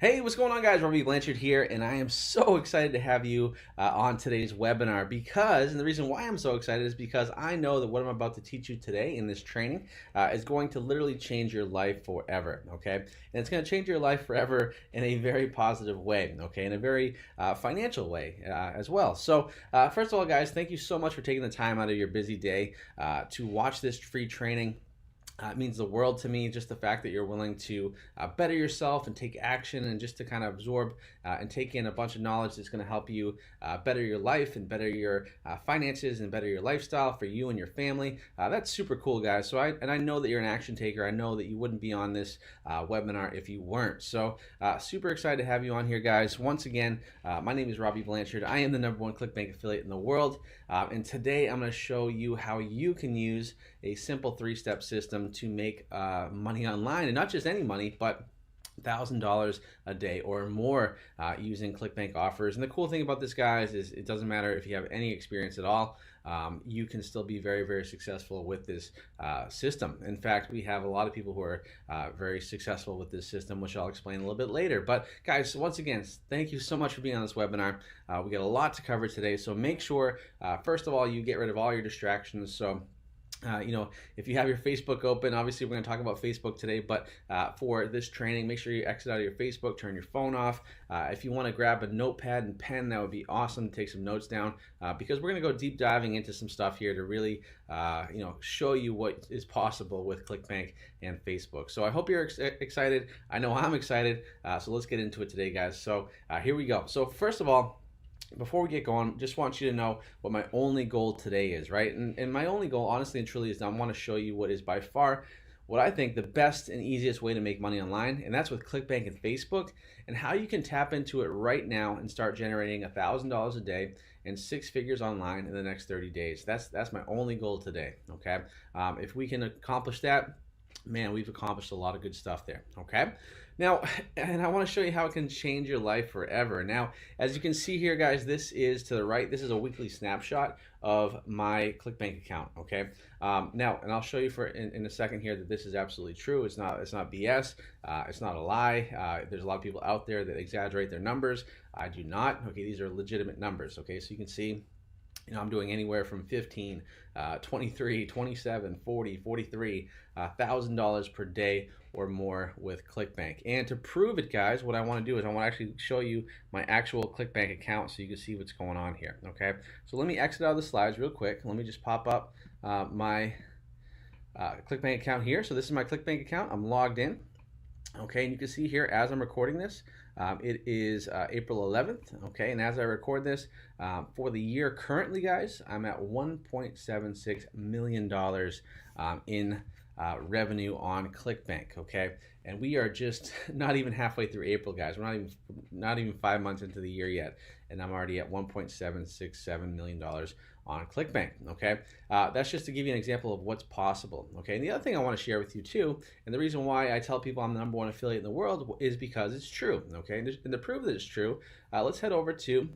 Hey, what's going on, guys? Robby Blanchard here, and I am so excited to have you on today's webinar and the reason why I'm so excited is because I know that what I'm about to teach you today in this training is going to literally change your life forever, okay? And it's going to change your life forever in a very positive way, okay? In a very financial way as well. So, first of all, guys, thank you so much for taking the time out of your busy day to watch this free training. It means the world to me, just the fact that you're willing to better yourself and take action and just to kind of absorb and take in a bunch of knowledge that's going to help you better your life and better your finances and better your lifestyle for you and your family. That's super cool, guys. So I know that you're an action taker. I know that you wouldn't be on this webinar if you weren't. So super excited to have you on here, guys. Once again, my name is Robby Blanchard. I am the #1 Clickbank affiliate in the world. And today I'm going to show you how you can use a simple 3-step system to make money online, and not just any money, but $1,000 a day or more using Clickbank offers. And the cool thing about this, guys, is it doesn't matter if you have any experience at all. You can still be very, very successful with this system. In fact, we have a lot of people who are very successful with this system, which I'll explain a little bit later. But guys, once again, thank you so much for being on this webinar. We got a lot to cover today, so make sure, first of all, you get rid of all your distractions. So if you have your Facebook open, obviously we're going to talk about Facebook today, but for this training, make sure you exit out of your Facebook, turn your phone off. If you want to grab a notepad and pen, that would be awesome to take some notes down because we're going to go deep diving into some stuff here to really, show you what is possible with Clickbank and Facebook. So I hope you're excited. I know I'm excited. So let's get into it today, guys. So here we go. So first of all, before we get going, just want you to know what my only goal today is, right? And my only goal, honestly and truly, is I want to show you what is by far what I think the best and easiest way to make money online, and that's with Clickbank and Facebook, and how you can tap into it right now and start generating $1,000 a day and 6 figures online in the next 30 days. That's my only goal today, okay? If we can accomplish that, man, we've accomplished a lot of good stuff there, okay? Now, and I want to show you how it can change your life forever. Now, as you can see here, guys, this is to the right. This is a weekly snapshot of my Clickbank account, okay? Now, and I'll show you in a second here that this is absolutely true. It's not BS. It's not a lie. There's a lot of people out there that exaggerate their numbers. I do not. Okay, these are legitimate numbers, okay? So you can see, I'm doing anywhere from 15, 23, 27, 40, 43, $1,000 per day or more with Clickbank. And to prove it, guys, what I want to do is I want to actually show you my actual Clickbank account so you can see what's going on here, okay? So let me exit out of the slides real quick. Let me just pop up my Clickbank account here. So this is my Clickbank account. I'm logged in, okay? And you can see here as I'm recording this, it is April 11th, okay? And as I record this, for the year currently, guys, I'm at $1.76 million in revenue on Clickbank, okay? And we are just not even halfway through April, guys. We're not even 5 months into the year yet, and I'm already at $1.767 million on Clickbank, okay? That's just to give you an example of what's possible, okay? And the other thing I want to share with you too, and the reason why I tell people I'm the #1 affiliate in the world is because it's true, okay? And to prove that it's true, let's head over to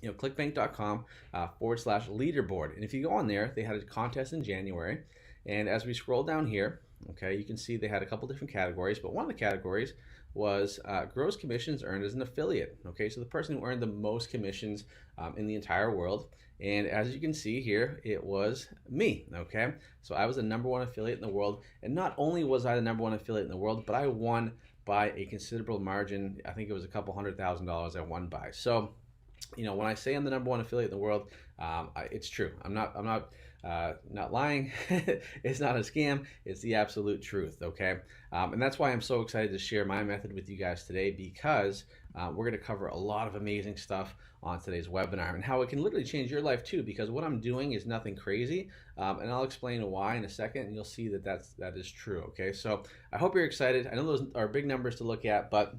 clickbank.com /leaderboard. And if you go on there, they had a contest in January. And as we scroll down here, okay, you can see they had a couple different categories, but one of the categories was gross commissions earned as an affiliate. Okay, so the person who earned the most commissions in the entire world. And as you can see here, it was me, okay? So I was the #1 affiliate in the world. And not only was I the #1 affiliate in the world, but I won by a considerable margin. I think it was a couple $100,000 I won by. So, when I say I'm the #1 affiliate in the world, it's true. I'm not lying. It's not a scam. It's the absolute truth, okay? And that's why I'm so excited to share my method with you guys today, because we're going to cover a lot of amazing stuff on today's webinar and how it can literally change your life too, because what I'm doing is nothing crazy, and I'll explain why in a second, and you'll see that that is true, okay? So I hope you're excited. I know those are big numbers to look at, but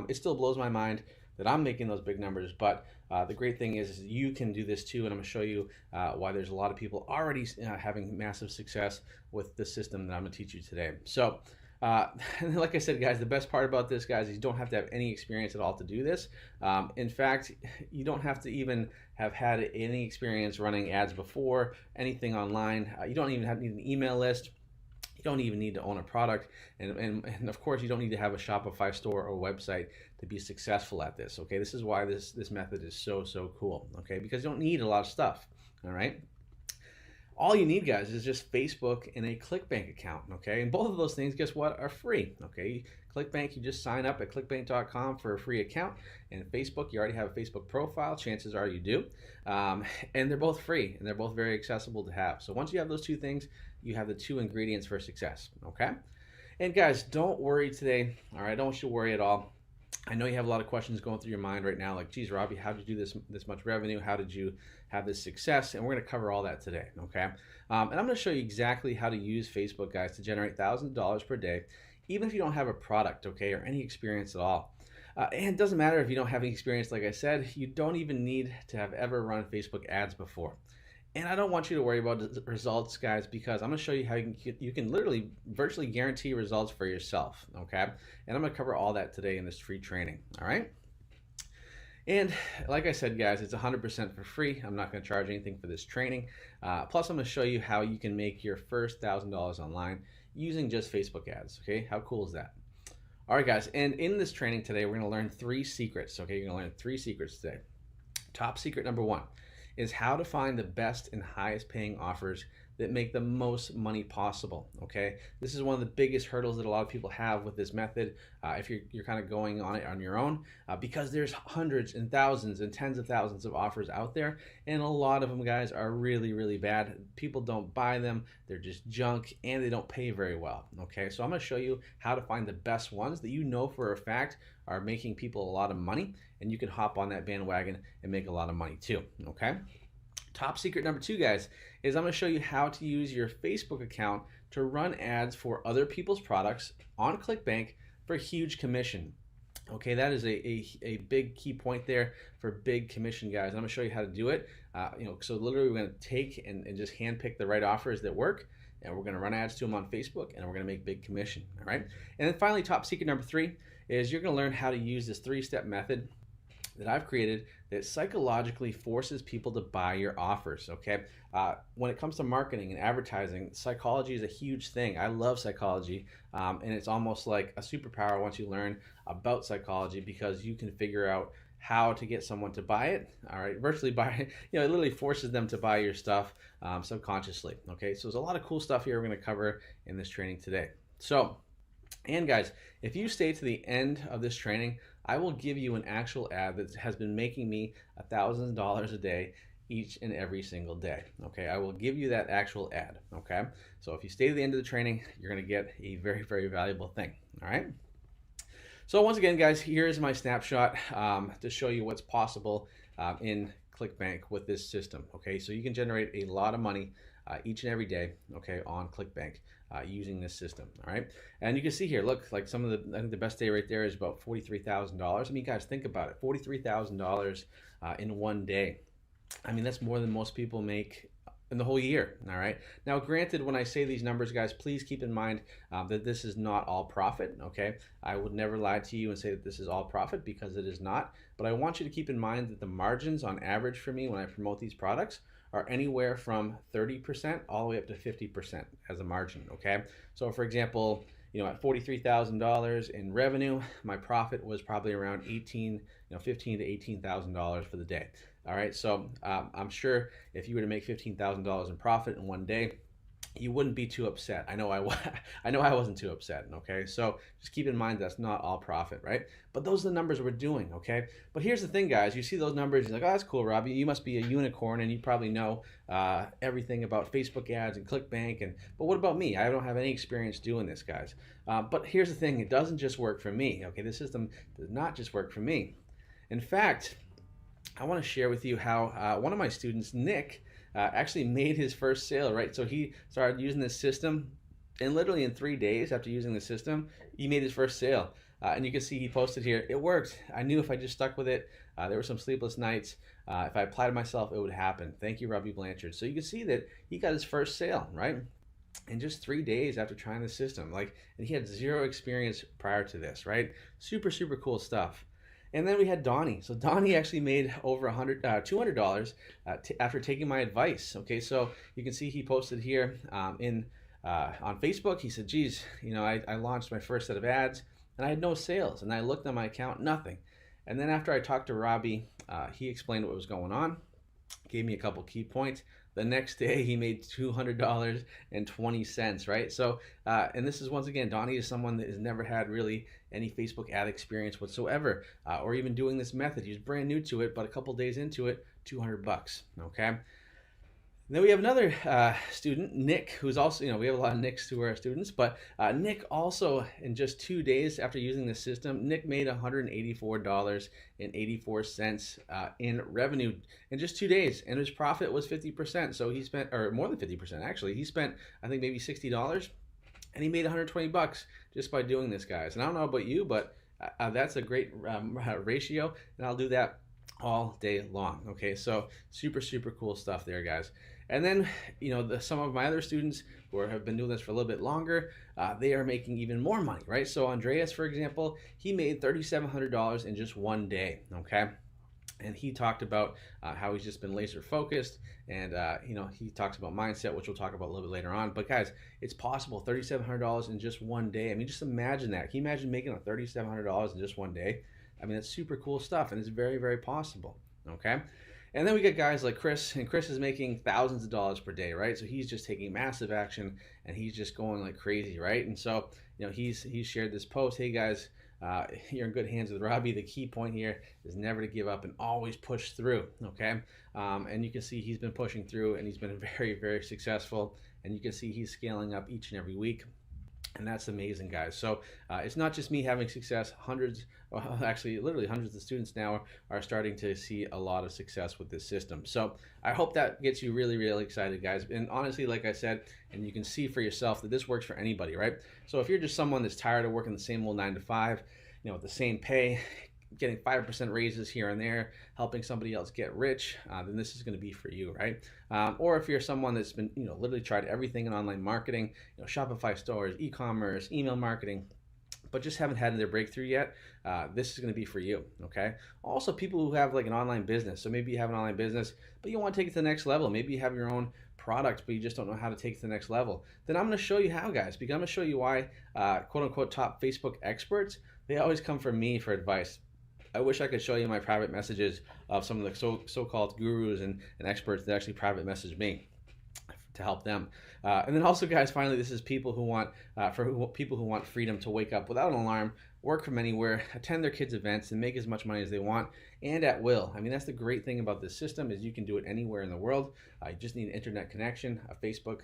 it still blows my mind that I'm making those big numbers. But the great thing is you can do this too, and I'm going to show you why there's a lot of people already having massive success with the system that I'm going to teach you today. So like I said, guys, the best part about this, guys, is you don't have to have any experience at all to do this. In fact, you don't have to even have had any experience running ads before, anything online. You don't even need an email list. You don't even need to own a product, and of course you don't need to have a Shopify store or website to be successful at this. Okay, this is why this method is so cool. Okay, because you don't need a lot of stuff. All right. All you need, guys, is just Facebook and a Clickbank account, okay? And both of those things, guess what, are free, okay? Clickbank, you just sign up at clickbank.com for a free account. And Facebook, you already have a Facebook profile. Chances are you do. And they're both free, and they're both very accessible to have. So once you have those two things, you have the two ingredients for success, okay? And guys, don't worry today, all right? Don't you worry at all. I know you have a lot of questions going through your mind right now, like, geez, Robbie, how did you do this much revenue? How did you have this success? And we're going to cover all that today, okay? And I'm going to show you exactly how to use Facebook, guys, to generate thousands of dollars per day, even if you don't have a product, okay, or any experience at all. And it doesn't matter if you don't have any experience. Like I said, you don't even need to have ever run Facebook ads before. And I don't want you to worry about the results, guys, because I'm going to show you how you can literally virtually guarantee results for yourself, okay? And I'm going to cover all that today in this free training, all right? And like I said, guys, it's 100% for free. I'm not going to charge anything for this training. Plus, I'm going to show you how you can make your first $1,000 online using just Facebook ads, okay? How cool is that? All right, guys, and in this training today, we're going to learn 3 secrets, okay? You're going to learn 3 secrets today. Top secret number 1 is how to find the best and highest paying offers that make the most money possible, okay? This is one of the biggest hurdles that a lot of people have with this method if you're kind of going on it on your own because there's hundreds and thousands and tens of thousands of offers out there, and a lot of them, guys, are really bad. People don't buy them, they're just junk, and they don't pay very well, okay? So I'm gonna show you how to find the best ones that you know for a fact are making people a lot of money, and you can hop on that bandwagon and make a lot of money too, okay? Top secret number 2, guys, is I'm going to show you how to use your Facebook account to run ads for other people's products on Clickbank for huge commission. Okay, that is a big key point there for big commission, guys. I'm going to show you how to do it. So literally we're going to take and just handpick the right offers that work, and we're going to run ads to them on Facebook, and we're going to make big commission, all right? And then finally, top secret number 3 is you're going to learn how to use this 3-step method that I've created that psychologically forces people to buy your offers, okay? When it comes to marketing and advertising, psychology is a huge thing. I love psychology, and it's almost like a superpower once you learn about psychology because you can figure out how to get someone to buy it, all right? Virtually buy it, it literally forces them to buy your stuff subconsciously, okay? So there's a lot of cool stuff here we're gonna cover in this training today. So, and guys, if you stay to the end of this training, I will give you an actual ad that has been making me $1,000 a day each and every single day, okay? I will give you that actual ad, okay? So if you stay to the end of the training, you're gonna get a very valuable thing, all right? So once again, guys, here's my snapshot to show you what's possible in Clickbank with this system, okay? So you can generate a lot of money each and every day, okay, on Clickbank using this system, all right? And you can see here, look, like some of the, I think the best day right there is about $43,000. I mean, guys, think about it, $43,000 in one day. I mean, that's more than most people make in the whole year, all right? Now, granted, when I say these numbers, guys, please keep in mind that this is not all profit, okay? I would never lie to you and say that this is all profit because it is not, but I want you to keep in mind that the margins on average for me when I promote these products are anywhere from 30% all the way up to 50% as a margin, okay? So for example, at $43,000 in revenue, my profit was probably around $15,000 to $18,000 for the day. All right, so I'm sure if you were to make $15,000 in profit in one day, you wouldn't be too upset. I know I wasn't too upset, okay? So just keep in mind that's not all profit, right? But those are the numbers we're doing, okay? But here's the thing, guys. You see those numbers, you're like, oh, that's cool, Robbie. You must be a unicorn, and you probably know everything about Facebook ads and Clickbank. But what about me? I don't have any experience doing this, guys. But here's the thing. It doesn't just work for me, okay? This system does not just work for me. In fact, I want to share with you how one of my students, Nick, actually made his first sale, right? So he started using this system, and literally in 3 days after using the system, he made his first sale. And you can see he posted here, it worked. I knew if I just stuck with it, there were some sleepless nights. If I applied myself, it would happen. Thank you, Robby Blanchard. So you can see that he got his first sale, right? In just 3 days after trying the system. And he had 0 experience prior to this, right? Super cool stuff. And then we had Donnie. So Donnie actually made over $200 after taking my advice. Okay, so you can see he posted here in on Facebook. He said, geez, I launched my first set of ads and I had no sales. And I looked at my account, nothing. And then after I talked to Robbie, he explained what was going on, gave me a couple key points. The next day he made $200.20, right? So, and this is once again, Donnie is someone that has never had really any Facebook ad experience whatsoever, or even doing this method. He's brand new to it, but a couple days into it, $200, okay? Then we have another student, Nick, who's also, we have a lot of Nicks who are students, but Nick also, in just 2 days after using the system, Nick made $184.84 in revenue in just 2 days, and his profit was 50%. So he spent, or more than 50% actually, he spent, I think, maybe $60, and he made $120 just by doing this, guys. And I don't know about you, but that's a great ratio, and I'll do that all day long. Okay, so super cool stuff there, guys. And then some of my other students who have been doing this for a little bit longer, they are making even more money, right? So Andreas, for example, he made $3,700 in just 1 day. Okay, and he talked about how he's just been laser focused, and he talks about mindset, which we'll talk about a little bit later on. But guys, it's possible, $3,700 in just 1 day. I mean, just imagine that. Can you imagine making $3,700 in just 1 day? I mean, that's super cool stuff, and it's very possible. Okay, and then we get guys like Chris, and Chris is making thousands of dollars per day, right? So he's just taking massive action, and he's just going like crazy, right? And so he's shared this post. Hey guys, you're in good hands with Robbie. The key point here is never to give up and always push through. Okay, and you can see he's been pushing through, and he's been very successful, and you can see he's scaling up each and every week. And that's amazing, guys. So it's not just me having success. Actually literally hundreds of students now are starting to see a lot of success with this system. So I hope that gets you really excited, guys. And honestly, like I said, and you can see for yourself that this works for anybody, right? So if you're just someone that's tired of working the same old 9 to 5, with the same pay, getting 5% raises here and there, helping somebody else get rich, then this is going to be for you, right? Or if you're someone that's been, literally tried everything in online marketing, Shopify stores, e-commerce, email marketing, but just haven't had their breakthrough yet, this is going to be for you, okay? Also, people who have like an online business. So maybe you have an online business, but you want to take it to the next level. Maybe you have your own product, but you just don't know how to take it to the next level. Then I'm going to show you how, guys, because I'm going to show you why quote unquote top Facebook experts, they always come from me for advice. I wish I could show you my private messages of some of the so-called gurus and experts that actually private message me to help them. And then also, guys, finally, this is people who want people who want freedom to wake up without an alarm, work from anywhere, attend their kids' events, and make as much money as they want, and at will. I mean, that's the great thing about this system is you can do it anywhere in the world. You just need an internet connection, a Facebook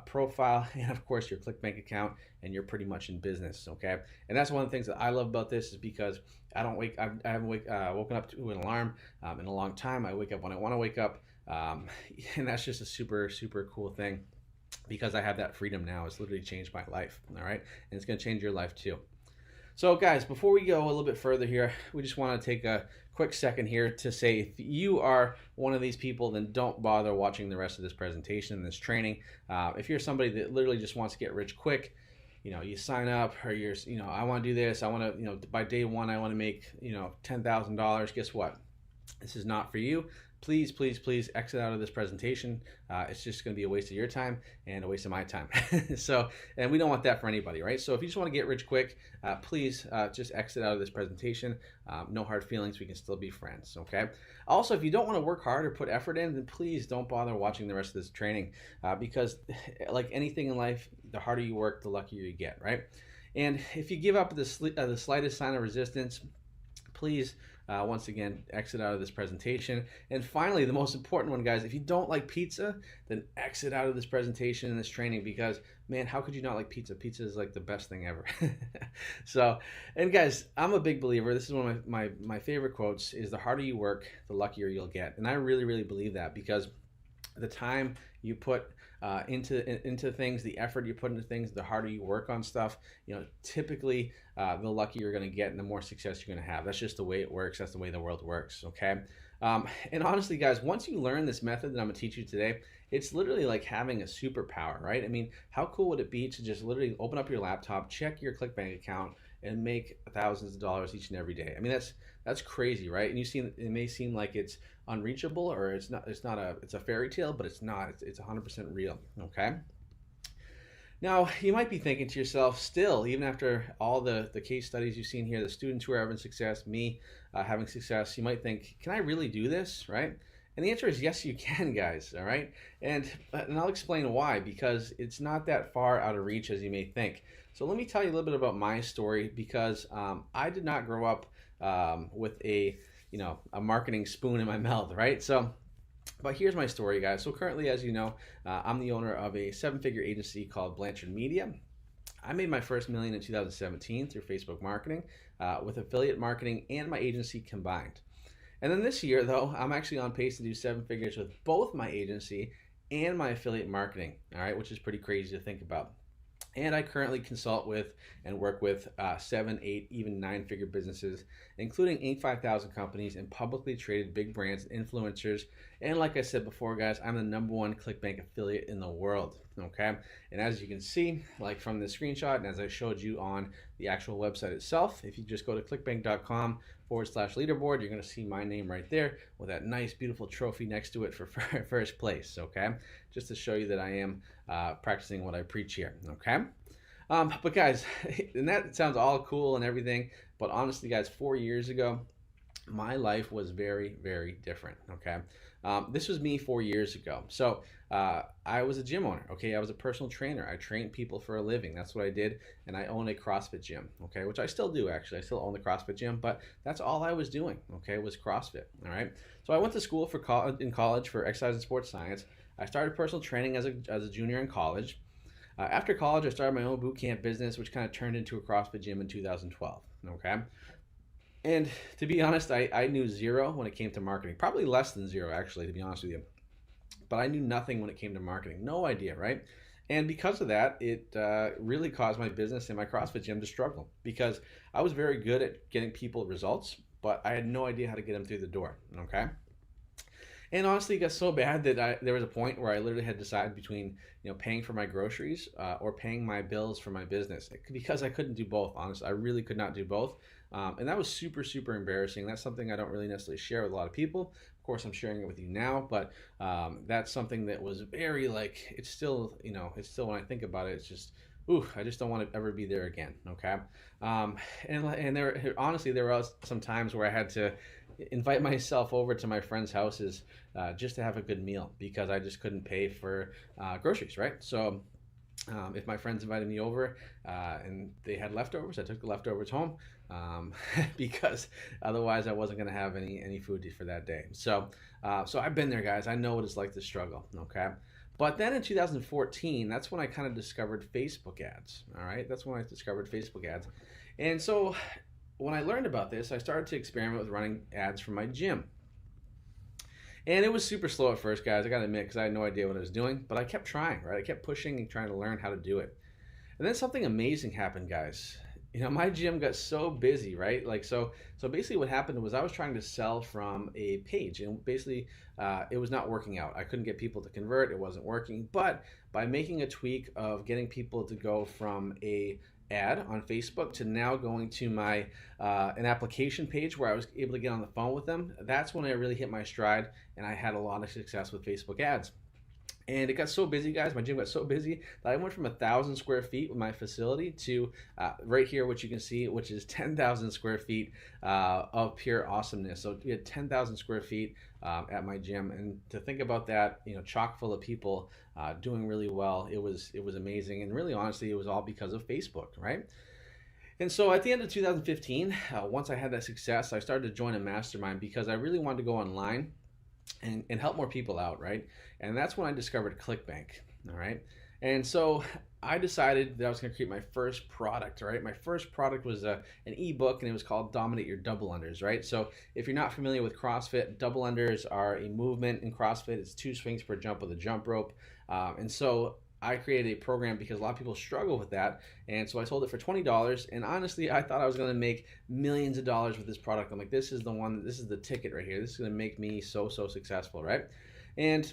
profile, and of course your Clickbank account, and you're pretty much in business. Okay, and that's one of the things that I love about this is because I haven't woken up to an alarm in a long time. I wake up when I want to wake up, and that's just a super cool thing because I have that freedom now. It's literally changed my life. All right, and it's going to change your life too. So guys, before we go a little bit further here, we just want to take a quick second here to say if you are one of these people, then don't bother watching the rest of this presentation and this training. If you're somebody that literally just wants to get rich quick, you sign up, or you're, I want to do this, I want to, by day one, I want to make, $10,000. Guess what? This is not for you. Please exit out of this presentation. It's just going to be a waste of your time and a waste of my time. So, and we don't want that for anybody, right? So if you just want to get rich quick, please just exit out of this presentation. No hard feelings. We can still be friends, okay? Also, if you don't want to work hard or put effort in, then please don't bother watching the rest of this training because like anything in life, the harder you work, the luckier you get, right? And if you give up the slightest sign of resistance, please, once again, exit out of this presentation. And finally, the most important one, guys, if you don't like pizza, then exit out of this presentation and this training because, man, how could you not like pizza? Pizza is like the best thing ever. So, and guys, I'm a big believer. This is one of my favorite quotes is the harder you work, the luckier you'll get. And I really believe that because the time you put into things, the effort you put into things, the harder you work on stuff, typically the luckier you're going to get and the more success you're going to have. That's just the way it works. That's the way the world works, okay? And honestly, guys, once you learn this method that I'm going to teach you today, it's literally like having a superpower, right? I mean, how cool would it be to just literally open up your laptop, check your Clickbank account, and make thousands of dollars each and every day? I mean, that's crazy, right? And it may seem like it's unreachable or it's a fairy tale, but it's not. It's 100% real, okay? Now, you might be thinking to yourself, still, even after all the case studies you've seen here, the students who are having success, me having success, you might think, can I really do this, right? And the answer is yes, you can, guys, all right? And I'll explain why, because it's not that far out of reach as you may think. So let me tell you a little bit about my story, because I did not grow up with a marketing spoon in my mouth, right? But here's my story, guys. So currently, as you know, I'm the owner of a seven-figure agency called Blanchard Media. I made my first million in 2017 through Facebook marketing with affiliate marketing and my agency combined. And then this year, though, I'm actually on pace to do seven figures with both my agency and my affiliate marketing, all right, which is pretty crazy to think about. And I currently consult with and work with 7, 8, even 9-figure businesses, including Inc. 5000 companies and publicly traded big brands and influencers. And like I said before, guys, I'm the #1 Clickbank affiliate in the world, okay? And as you can see, like from the screenshot, and as I showed you on the actual website itself, if you just go to clickbank.com/leaderboard, you're gonna see my name right there with that nice, beautiful trophy next to it for first place, okay? Just to show you that I am practicing what I preach here, okay? But guys, and that sounds all cool and everything, but honestly, guys, 4 years ago, my life was very, very different, okay? This was me 4 years ago. So I was a gym owner, okay? I was a personal trainer. I trained people for a living. That's what I did. And I own a CrossFit gym, okay? Which I still do, actually. I still own the CrossFit gym, but that's all I was doing, okay, was CrossFit, all right? So I went to school in college for exercise and sports science. I started personal training as a junior in college. After college, I started my own boot camp business, which kind of turned into a CrossFit gym in 2012, okay? And to be honest, I knew zero when it came to marketing. Probably less than zero, actually, to be honest with you. But I knew nothing when it came to marketing. No idea, right? And because of that, it really caused my business and my CrossFit gym to struggle, because I was very good at getting people results, but I had no idea how to get them through the door, okay? And honestly, it got so bad that there was a point where I literally had to decide between paying for my groceries or paying my bills for my business, because I couldn't do both. Honestly, I really could not do both. And that was super, super embarrassing. That's something I don't really necessarily share with a lot of people. Of course, I'm sharing it with you now, but that's something that was very, like, it's still when I think about it, it's just, ooh, I just don't want to ever be there again, okay? And honestly, there were some times where I had to invite myself over to my friends' houses just to have a good meal, because I just couldn't pay for groceries, right? So if my friends invited me over and they had leftovers, I took the leftovers home, because otherwise I wasn't going to have any food for that day. So I've been there, guys. I know what it's like to struggle, okay? But then in 2014, that's when I kind of discovered Facebook ads, all right? That's when I discovered Facebook ads. And so when I learned about this, I started to experiment with running ads from my gym. And it was super slow at first, guys, I gotta admit, because I had no idea what I was doing, but I kept trying, right? I kept pushing and trying to learn how to do it. And then something amazing happened, guys. My gym got so busy, right? Like, so basically what happened was I was trying to sell from a page, and basically it was not working out. I couldn't get people to convert, it wasn't working. But by making a tweak of getting people to go from a ad on Facebook to now going to my an application page where I was able to get on the phone with them, that's when I really hit my stride, and I had a lot of success with Facebook ads. And it got so busy, guys, my gym got so busy that I went from 1,000 square feet with my facility to right here, which you can see, which is 10,000 square feet of pure awesomeness. So we had 10,000 square feet at my gym, and to think about that, chock full of people doing really well, it was amazing. And really, honestly, it was all because of Facebook, right? And so at the end of 2015, once I had that success, I started to join a mastermind, because I really wanted to go online and help more people out, right? And that's when I discovered Clickbank, all right? And so I decided that I was going to create my first product, right? My first product was an ebook, and it was called Dominate Your Double Unders, right? So if you're not familiar with CrossFit, double unders are a movement in CrossFit. It's 2 swings per jump with a jump rope. And so I created a program because a lot of people struggle with that, and so I sold it for $20. And honestly, I thought I was going to make millions of dollars with this product. I'm like, this is the ticket right here. This is going to make me so successful, right? And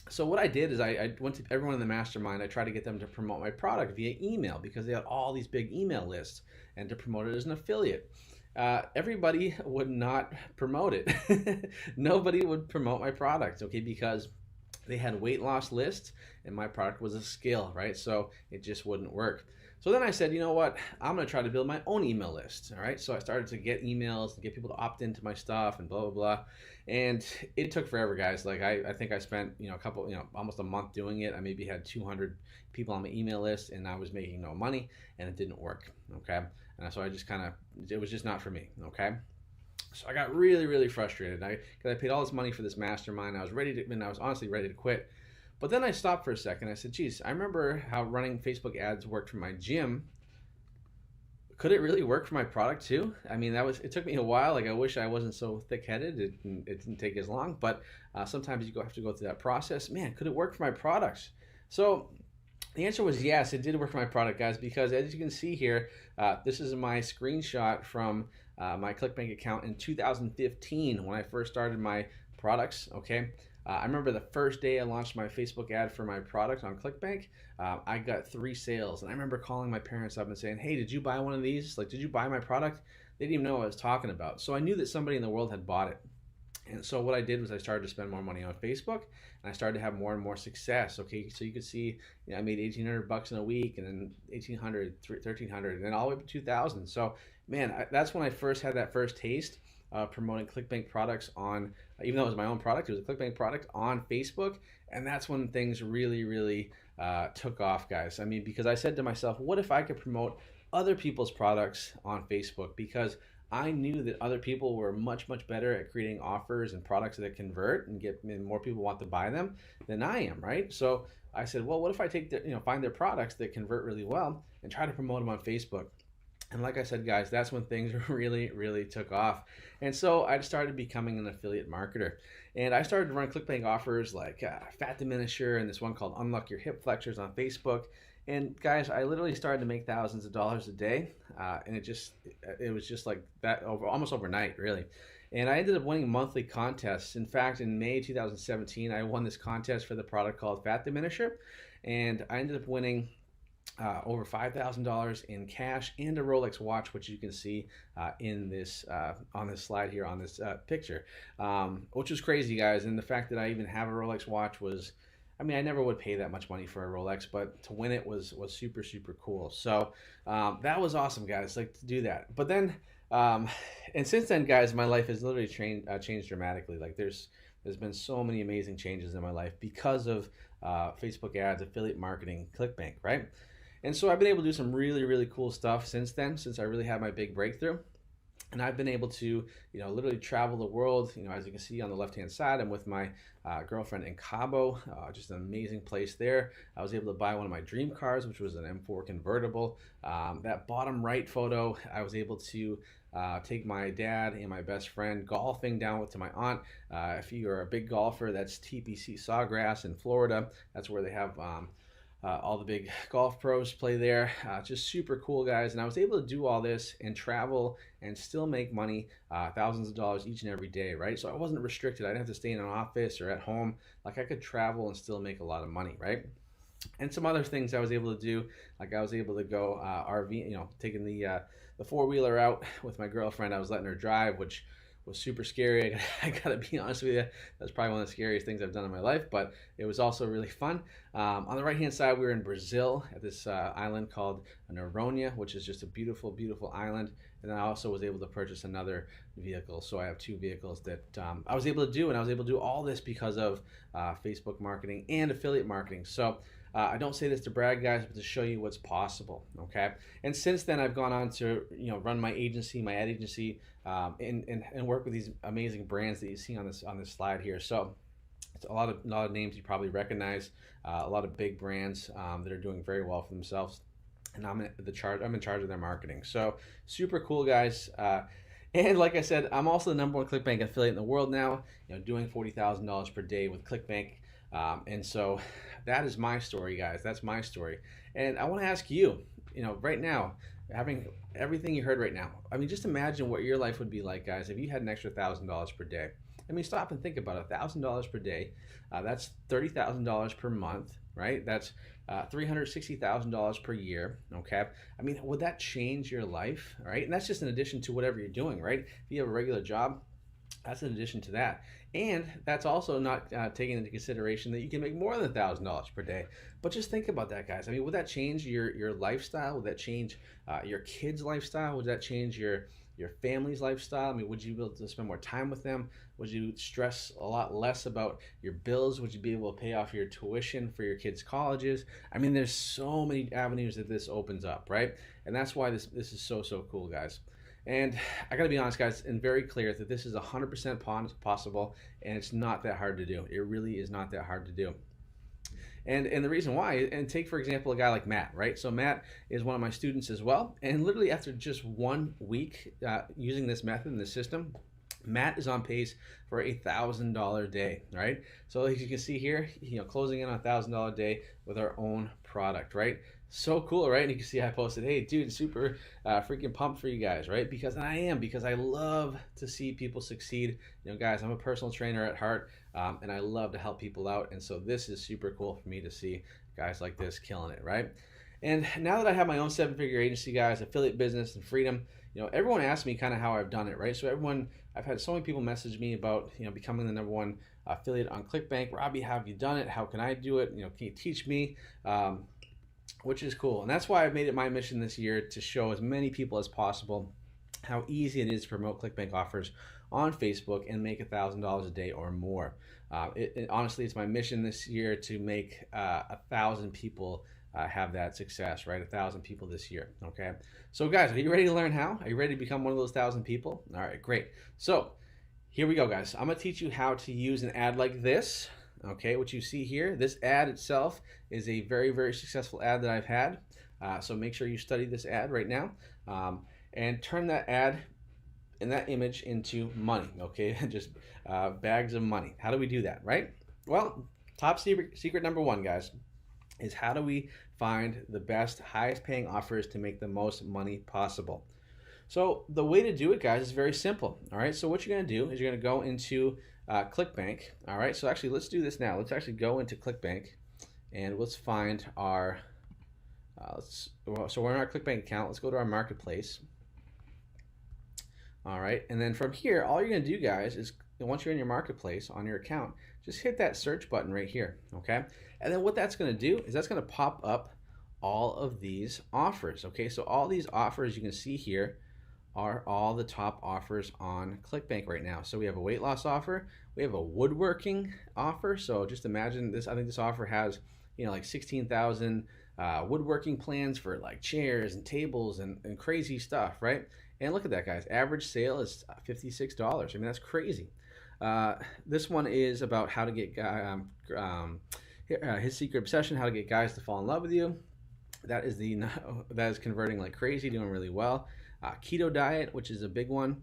so what I did is I went to everyone in the mastermind. I tried to get them to promote my product via email, because they had all these big email lists, and to promote it as an affiliate. Everybody would not promote it. Nobody would promote my product, okay, because they had weight loss lists, and my product was a skill, right? So it just wouldn't work. So then I said, you know what? I'm going to try to build my own email list. All right. So I started to get emails and get people to opt into my stuff and blah, blah, blah. And it took forever, guys. Like I think I spent, a couple, almost a month doing it. I maybe had 200 people on my email list, and I was making no money, and it didn't work. Okay. And so I just it was just not for me. Okay. So I got really, really frustrated. Because I paid all this money for this mastermind. I was honestly ready to quit. But then I stopped for a second. I said, geez, I remember how running Facebook ads worked for my gym. Could it really work for my product too? I mean, it took me a while. Like, I wish I wasn't so thick-headed. It didn't take as long, but sometimes you have to go through that process. Man, could it work for my products? So the answer was yes, it did work for my product, guys, because as you can see here, this is my screenshot from my Clickbank account in 2015 when I first started my products, okay? I remember the first day I launched my Facebook ad for my product on Clickbank, I got 3 sales. And I remember calling my parents up and saying, hey, did you buy one of these? Like, did you buy my product? They didn't even know what I was talking about. So I knew that somebody in the world had bought it. And so what I did was I started to spend more money on Facebook, and I started to have more and more success. Okay, so you could see, I made $1,800 in a week, and then 1,800, 1,300, and then all the way up to 2,000. So man, that's when I first had that first taste promoting Clickbank products on, even though it was my own product, it was a Clickbank product on Facebook. And that's when things really, really took off, guys. I mean, because I said to myself, what if I could promote other people's products on Facebook? Because I knew that other people were much, much better at creating offers and products that convert and more people want to buy them than I am, right? So I said, well, what if I find their products that convert really well and try to promote them on Facebook? And like I said, guys, that's when things really, really took off. And so I started becoming an affiliate marketer. And I started to run Clickbank offers like Fat Diminisher and this one called Unlock Your Hip Flexors on Facebook. And guys, I literally started to make thousands of dollars a day. And it was just like that almost overnight, really. And I ended up winning monthly contests. In fact, in May 2017, I won this contest for the product called Fat Diminisher. And I ended up winning over $5,000 in cash and a Rolex watch, which you can see in this on this slide here on this picture, which was crazy, guys. And the fact that I even have a Rolex watch was, I mean, I never would pay that much money for a Rolex, but to win it was super, super cool. So that was awesome, guys, like to do that. But then, and since then, guys, my life has literally changed dramatically. Like there's been so many amazing changes in my life because of Facebook ads, affiliate marketing, Clickbank, right? And so I've been able to do some really, really cool stuff since then, since I really had my big breakthrough. And I've been able to, literally travel the world. As you can see on the left-hand side, I'm with my girlfriend in Cabo, just an amazing place there. I was able to buy one of my dream cars, which was an M4 convertible. That bottom right photo, I was able to take my dad and my best friend golfing down to my aunt. If you are a big golfer, that's TPC Sawgrass in Florida. That's where they have all the big golf pros play there. Just super cool, guys. And I was able to do all this and travel and still make money, thousands of dollars each and every day, right? So I wasn't restricted. I didn't have to stay in an office or at home. Like I could travel and still make a lot of money, right? And some other things I was able to do, like I was able to go RV, taking the four-wheeler out with my girlfriend. I was letting her drive, which was super scary. I gotta be honest with you, that's probably one of the scariest things I've done in my life, but it was also really fun. On the right hand side, we were in Brazil at this island called Noronha, which is just a beautiful, beautiful island. And then I also was able to purchase another vehicle. So I have 2 vehicles that I was able to do, and I was able to do all this because of Facebook marketing and affiliate marketing. So I don't say this to brag, guys, but to show you what's possible, okay? And since then, I've gone on to run my agency, my ad agency, and work with these amazing brands that you see on this slide here. So it's a lot of names you probably recognize, a lot of big brands that are doing very well for themselves, and I'm in charge of their marketing. So super cool, guys. And like I said, I'm also the #1 Clickbank affiliate in the world now, doing $40,000 per day with Clickbank. And so that is my story, guys. That's my story. And I want to ask you, right now, having everything you heard right now, I mean, just imagine what your life would be like, guys, if you had an extra $1,000 per day. I mean, stop and think about it. $1,000 per day. That's $30,000 per month, right? That's $360,000 per year, okay? I mean, would that change your life, right? And that's just in addition to whatever you're doing, right? If you have a regular job, That's in addition to that. And that's also not taking into consideration that you can make more than $1,000 per day. But just think about that, guys. I mean, would that change your lifestyle? Would that change your kids' lifestyle? Would that change your family's lifestyle? I mean, would you be able to spend more time with them? Would you stress a lot less about your bills? Would you be able to pay off your tuition for your kids' colleges? I mean, there's so many avenues that this opens up, right? And that's why this is so cool, guys. And I gotta be honest, guys, and very clear that this is 100% possible, and it's not that hard to do. It really is not that hard to do. And the reason why, and take for example a guy like Matt, right? So Matt is one of my students as well, and literally after just 1 week using this method and this system, Matt is on pace for $1,000 day, right? So as you can see here, closing in on $1,000 day with our own product, right? So cool, right? And you can see I posted, hey, dude, super freaking pumped for you guys, right? Because I love to see people succeed. Guys, I'm a personal trainer at heart, and I love to help people out. And so this is super cool for me to see guys like this killing it, right? And now that I have my own 7-figure agency, guys, affiliate business and freedom, everyone asks me kind of how I've done it, right? So I've had so many people message me about, becoming the #1 affiliate on Clickbank. Robbie, how have you done it? How can I do it? Can you teach me? Which is cool. And that's why I've made it my mission this year to show as many people as possible how easy it is to promote Clickbank offers on Facebook and make $1,000 a day or more. Honestly, it's my mission this year to make 1,000 people have that success, right? 1,000 people this year, okay? So guys, are you ready to learn how? Are you ready to become one of those 1,000 people? All right, great. So here we go, guys. I'm gonna teach you how to use an ad like this, okay? What you see here, this ad itself is a very successful ad that I've had. So make sure you study this ad right now and turn that ad and that image into money, okay? Just bags of money. How do we do that, right? Well, top secret number 1, guys, is how do we find the best, highest paying offers to make the most money possible? So the way to do it, guys, is very simple. All right, so what you're gonna do is you're gonna go into Clickbank. All right, so actually let's do this now. Let's actually go into Clickbank and let's find our, so we're in our Clickbank account. Let's go to our marketplace. All right, and then from here, all you're gonna do, guys, is once you're in your marketplace on your account, just hit that search button right here, okay? And then what that's gonna do is that's gonna pop up all of these offers, okay? So all these offers you can see here are all the top offers on Clickbank right now. So we have a weight loss offer, we have a woodworking offer. So just imagine this, I think this offer has, like 16,000 woodworking plans for like chairs and tables and crazy stuff, right? And look at that, guys. Average sale is $56. I mean, that's crazy. This one is about how to get his secret obsession, how to get guys to fall in love with you. That is converting like crazy, doing really well. Keto diet, which is a big one.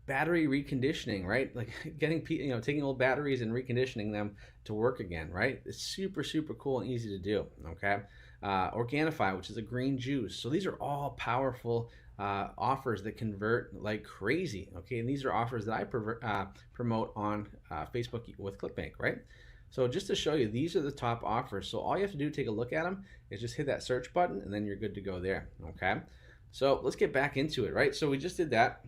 Battery reconditioning, right? Like getting taking old batteries and reconditioning them to work again, right? It's super cool and easy to do. Okay. Organifi, which is a green juice. So these are all powerful offers that convert like crazy. Okay, and these are offers that I promote on Facebook with Clickbank, right? So just to show you, these are the top offers. So all you have to do to take a look at them is just hit that search button and then you're good to go there, okay? So let's get back into it, right? So we just did that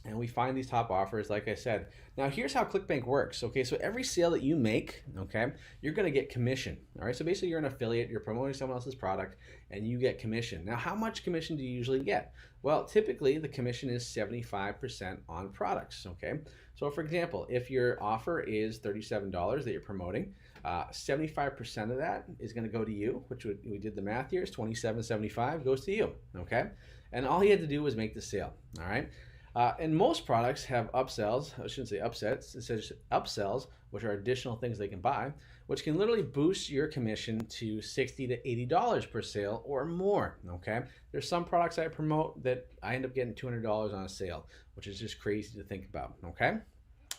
and we find these top offers, like I said. Now here's how Clickbank works, okay? So every sale that you make, okay, you're gonna get commission, all right? So basically you're an affiliate, you're promoting someone else's product and you get commission. Now how much commission do you usually get? Well, typically the commission is 75% on products, okay? So for example, if your offer is $37 that you're promoting, 75% of that is gonna go to you, which we did the math here, is $27.75 goes to you, okay? And all you had to do was make the sale, all right? And most products have upsells. I shouldn't say upsets. It says upsells, which are additional things they can buy, which can literally boost your commission to $60 to $80 per sale or more, okay? There's some products I promote that I end up getting $200 on a sale, which is just crazy to think about, okay?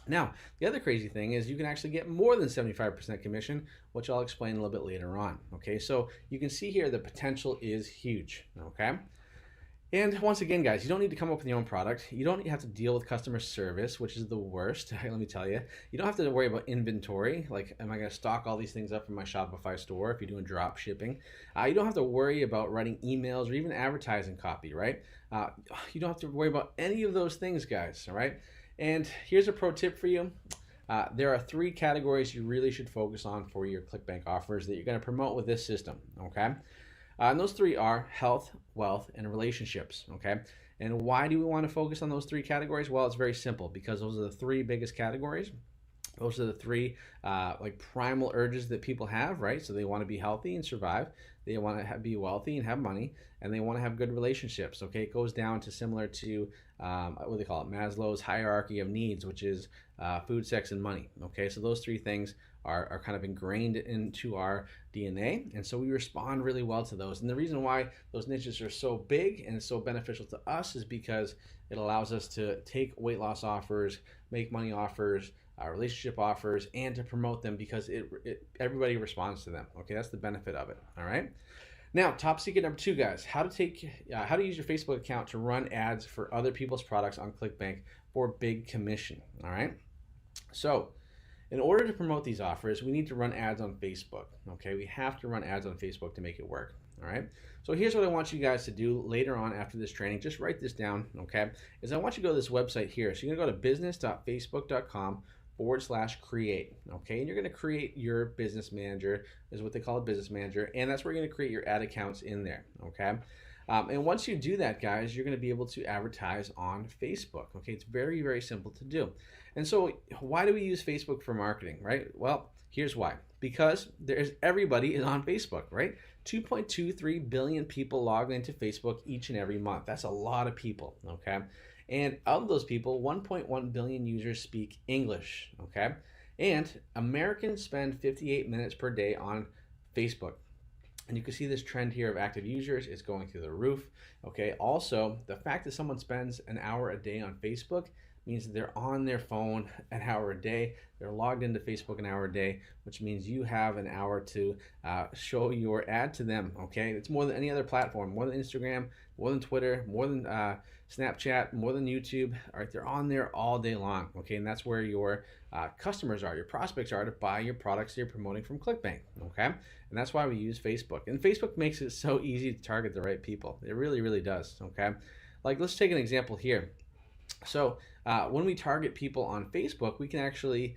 Now, the other crazy thing is you can actually get more than 75% commission, which I'll explain a little bit later on, okay? So you can see here the potential is huge, okay? And once again, guys, you don't need to come up with your own product. You don't have to deal with customer service, which is the worst, let me tell you. You don't have to worry about inventory, like am I gonna stock all these things up in my Shopify store if you're doing drop shipping. You don't have to worry about writing emails or even advertising copy, right? You don't have to worry about any of those things, guys, all right? And here's a pro tip for you. There are three categories you really should focus on for your Clickbank offers that you're going to promote with this system, okay? And those three are health, wealth, and relationships, okay? And why do we want to focus on those three categories? Well, it's very simple, because those are the three biggest categories. Those are the three like primal urges that people have, right? So they want to be healthy and survive. They want to be wealthy and have money, and they want to have good relationships. Okay, it goes down to similar to what do they call it? Maslow's hierarchy of needs, which is food, sex, and money. Okay, so those three things are kind of ingrained into our DNA, and so we respond really well to those. And the reason why those niches are so big and so beneficial to us is because it allows us to take weight loss offers, make money offers, relationship offers, and to promote them, because everybody responds to them. Okay, that's the benefit of it. All right. Now, top secret number 2, guys: how to use your Facebook account to run ads for other people's products on Clickbank for big commission. All right. So, in order to promote these offers, we need to run ads on Facebook. Okay, we have to run ads on Facebook to make it work. All right. So here's what I want you guys to do later on after this training. Just write this down. Okay, is I want you to go to this website here. So you're gonna go to business.facebook.com/create. Okay, and you're going to create your business manager, is what they call a business manager, and that's where you're going to create your ad accounts in there. Okay, and once you do that, guys, you're going to be able to advertise on Facebook. Okay, it's very, very simple to do. And so why do we use Facebook for marketing, right? Well, here's why. Because everybody is on Facebook, right? 2.23 billion people log into Facebook each and every month. That's a lot of people. Okay. And of those people, 1.1 billion users speak English, okay? And Americans spend 58 minutes per day on Facebook. And you can see this trend here of active users is going through the roof, okay? Also, the fact that someone spends an hour a day on Facebook means that they're on their phone an hour a day. They're logged into Facebook an hour a day, which means you have an hour to show your ad to them, okay? It's more than any other platform, more than Instagram, more than Twitter, more than Snapchat, more than YouTube. All right, they're on there all day long, okay? And that's where your customers are, your prospects are, to buy your products you're promoting from Clickbank, okay? And that's why we use Facebook. And Facebook makes it so easy to target the right people. It really, really does, okay? Like, let's take an example here. So when we target people on Facebook, we can actually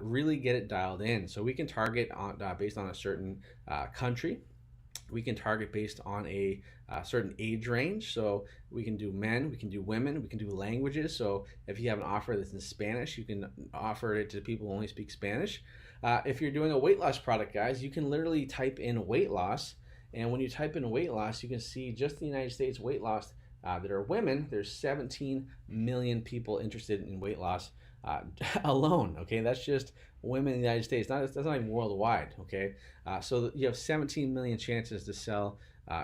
really get it dialed in. So we can target on, based on a certain country. We can target based on a certain age range. So we can do men, we can do women, we can do languages. So if you have an offer that's in Spanish, you can offer it to people who only speak Spanish. If you're doing a weight loss product, guys, you can literally type in weight loss. And when you type in weight loss, you can see just the United States weight loss that are women. There's 17 million people interested in weight loss alone. Okay, that's just women in the United States. That's not even worldwide. Okay, so you have 17 million chances to sell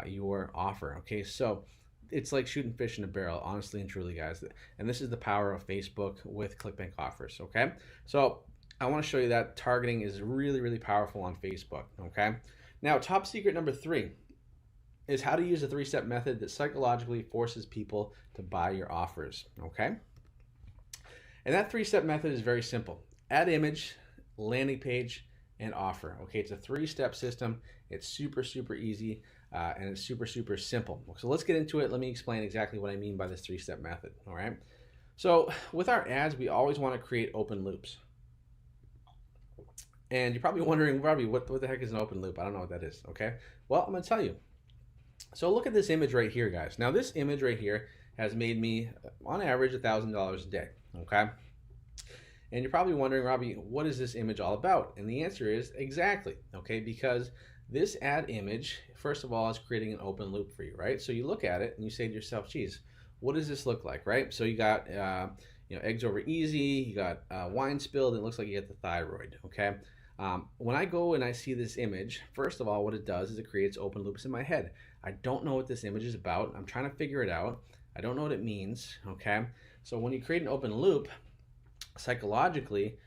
your offer. Okay, so it's like shooting fish in a barrel, honestly and truly, guys. And this is the power of Facebook with Clickbank offers. Okay, so I want to show you that targeting is really, really powerful on Facebook. Okay, now top secret number 3 is how to use a 3-step method that psychologically forces people to buy your offers, okay? And that 3-step method is very simple. Add image, landing page, and offer, okay? It's a 3-step system. It's super, super easy, and it's super, super simple. So let's get into it. Let me explain exactly what I mean by this 3-step method, all right? So with our ads, we always want to create open loops. And you're probably wondering, Robbie, what the heck is an open loop? I don't know what that is, okay? Well, I'm gonna tell you. So look at this image right here, guys. Now this image right here has made me, on average, $1,000 a day, okay? And you're probably wondering, Robbie, what is this image all about? And the answer is exactly, okay? Because this ad image, first of all, is creating an open loop for you, right? So you look at it and you say to yourself, geez, what does this look like, right? So you got, eggs over easy, you got wine spilled, and it looks like you get the thyroid, okay? When I go and I see this image, first of all, what it does is it creates open loops in my head. I don't know what this image is about. I'm trying to figure it out. I don't know what it means, okay? So when you create an open loop, psychologically,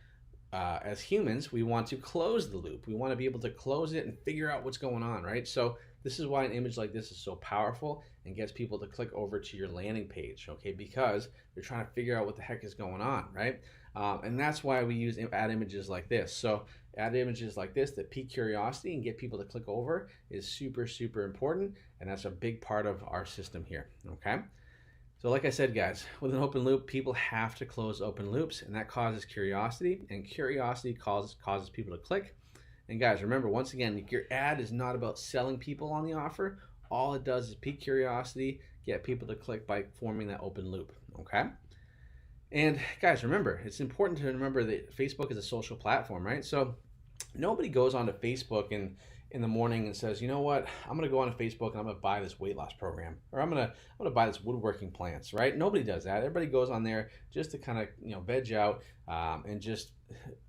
as humans, we want to close the loop. We want to be able to close it and figure out what's going on, right? So this is why an image like this is so powerful and gets people to click over to your landing page, okay? Because they're trying to figure out what the heck is going on, right? And that's why we use ad images like this. So ad images like this that pique curiosity and get people to click over is super, super important, and that's a big part of our system here, okay? So like I said, guys, with an open loop, people have to close open loops, and that causes curiosity, and curiosity causes people to click. And guys, remember, once again, your ad is not about selling people on the offer. All it does is pique curiosity, get people to click by forming that open loop, okay? And guys, remember, it's important to remember that Facebook is a social platform, right? So nobody goes onto Facebook and in the morning and says, you know what, I'm gonna go on Facebook and I'm gonna buy this weight loss program, or I'm gonna buy this woodworking plants, right? Nobody does that. Everybody goes on there just to kind of veg out and just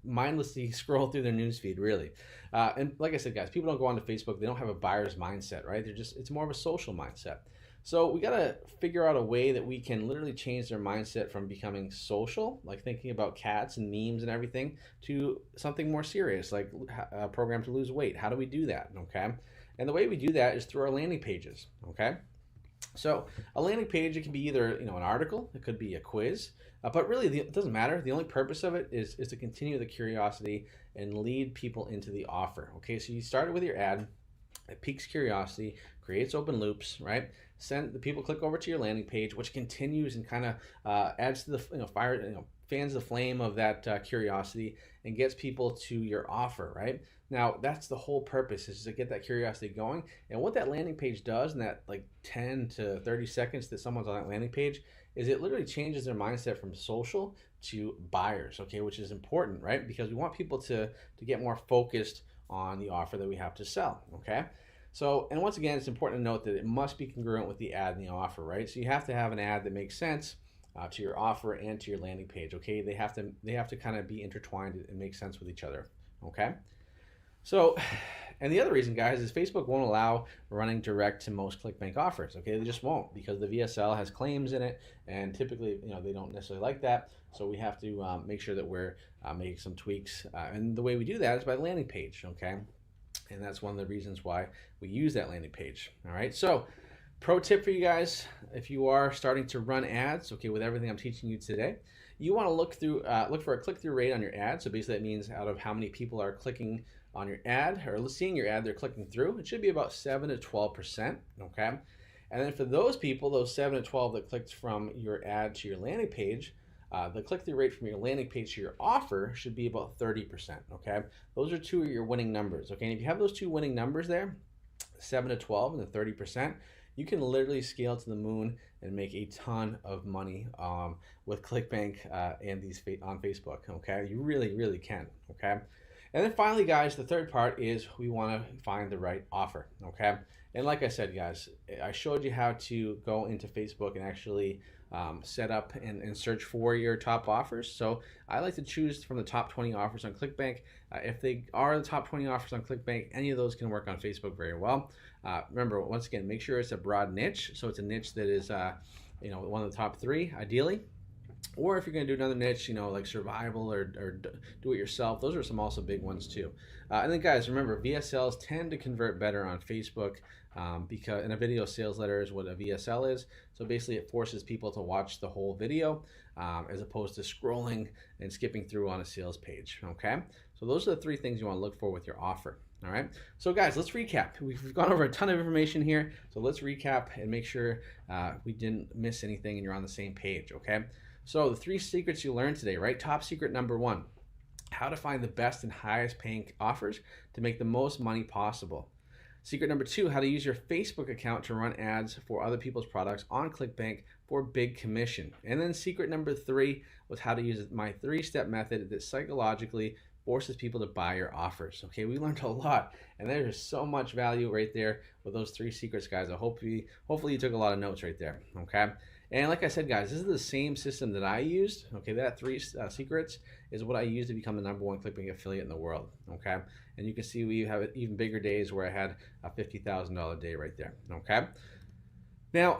mindlessly scroll through their newsfeed, really. And like I said, guys, people don't go onto Facebook. They don't have a buyer's mindset, right? It's more of a social mindset. So we got to figure out a way that we can literally change their mindset from becoming social, like thinking about cats and memes and everything, to something more serious, like a program to lose weight. How do we do that? Okay. And the way we do that is through our landing pages. Okay. So a landing page, it can be either an article, it could be a quiz, but really it doesn't matter. The only purpose of it is to continue the curiosity and lead people into the offer. Okay. So you started with your ad. It piques curiosity, creates open loops, right? Send the people click over to your landing page, which continues and kind of adds to the fans the flame of that curiosity and gets people to your offer, right? Now that's the whole purpose, is to get that curiosity going. And what that landing page does in that like 10 to 30 seconds that someone's on that landing page is it literally changes their mindset from social to buyers, okay, which is important, right? Because we want people to get more focused on the offer that we have to sell, okay? So, and once again, it's important to note that it must be congruent with the ad and the offer, right? So you have to have an ad that makes sense to your offer and to your landing page, okay? They have to kind of be intertwined and make sense with each other, okay? So, and the other reason, guys, is Facebook won't allow running direct to most Clickbank offers, okay? They just won't, because the VSL has claims in it, and typically, they don't necessarily like that. So we have to make sure that we're making some tweaks, and the way we do that is by landing page, okay? And that's one of the reasons why we use that landing page. All right. So pro tip for you guys, if you are starting to run ads, okay, with everything I'm teaching you today, you want to look for a click-through rate on your ad. So basically that means out of how many people are clicking on your ad or seeing your ad, they're clicking through. It should be about 7 to 12%. Okay. And then for those people, those 7 to 12 that clicked from your ad to your landing page, the click-through rate from your landing page to your offer should be about 30%, okay? Those are two of your winning numbers, okay? And if you have those two winning numbers there, 7 to 12 and the 30%, you can literally scale to the moon and make a ton of money with Clickbank and these on Facebook, okay? You really, really can, okay? And then finally, guys, the third part is we want to find the right offer, okay? And like I said, guys, I showed you how to go into Facebook and actually set up and search for your top offers. So I like to choose from the top 20 offers on Clickbank. If they are the top 20 offers on Clickbank, any of those can work on Facebook very well. Remember, once again, make sure it's a broad niche. So it's a niche that is one of the top 3, ideally. Or if you're going to do another niche, like survival or do it yourself, those are some also big ones too. And then guys, remember, VSLs tend to convert better on Facebook because in a video sales letter is what a VSL is. So basically it forces people to watch the whole video as opposed to scrolling and skipping through on a sales page, okay? So those are the 3 things you want to look for with your offer. All right, so guys, let's recap. We've gone over a ton of information here, so let's recap and make sure we didn't miss anything and you're on the same page, okay? So the 3 secrets you learned today, right? Top secret number 1, how to find the best and highest paying offers to make the most money possible. Secret number 2, how to use your Facebook account to run ads for other people's products on Clickbank for big commission. And then secret number 3 was how to use my 3-step method that psychologically forces people to buy your offers. Okay, we learned a lot, and there's so much value right there with those 3 secrets, guys. Hopefully you took a lot of notes right there. Okay. And like I said, guys, this is the same system that I used. Okay, that 3 secrets is what I used to become the #1 Clickbank affiliate in the world. Okay, and you can see we have even bigger days where I had a $50,000 day right there. Okay, now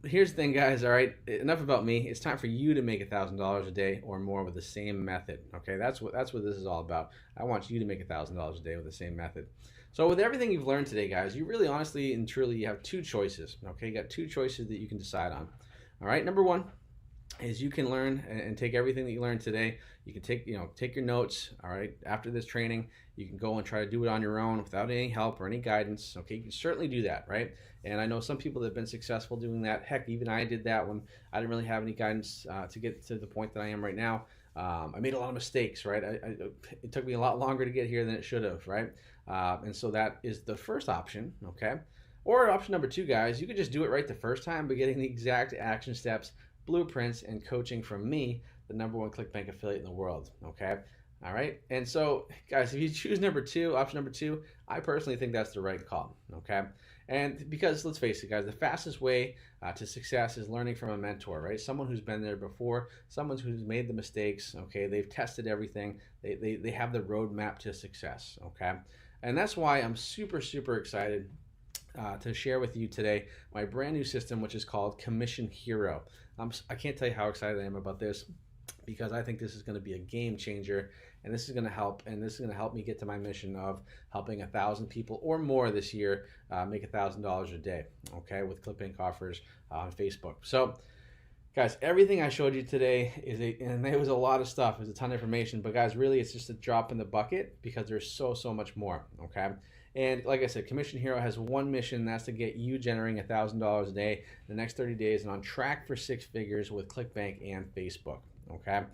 here's the thing, guys. All right, enough about me. It's time for you to make $1,000 a day or more with the same method. Okay, that's what this is all about. I want you to make $1,000 a day with the same method. So with everything you've learned today, guys, you really honestly and truly you have 2 choices. Okay, you got 2 choices that you can decide on. All right, number 1, is you can learn and take everything that you learned today. You can take, take your notes, all right, after this training. You can go and try to do it on your own without any help or any guidance. Okay, you can certainly do that, right? And I know some people that have been successful doing that. Heck, even I did that when I didn't really have any guidance to get to the point that I am right now. I made a lot of mistakes, right? It took me a lot longer to get here than it should have, right? And so that is the first option, okay? Or option number two, guys, you could just do it right the first time by getting the exact action steps, blueprints, and coaching from me, the #1 Clickbank affiliate in the world, okay? All right, and so guys, if you choose number two, option number two, I personally think that's the right call, okay? And because let's face it, guys, the fastest way to success is learning from a mentor, right? Someone who's been there before, someone who's made the mistakes, okay? They've tested everything, they have the roadmap to success, okay? And that's why I'm super, super excited to share with you today my brand new system, which is called Commission Hero. I can't tell you how excited I am about this, because I think this is going to be a game changer, and this is going to help, me get to my mission of helping 1,000 people or more this year make $1,000 a day, okay, with Clickbank offers on Facebook. So guys, everything I showed you today and it was a lot of stuff, it was a ton of information, but guys, really it's just a drop in the bucket, because there's so much more, okay? And like I said, Commission Hero has one mission, that's to get you generating $1,000 a day the next 30 days and on track for 6 figures with Clickbank and Facebook, okay?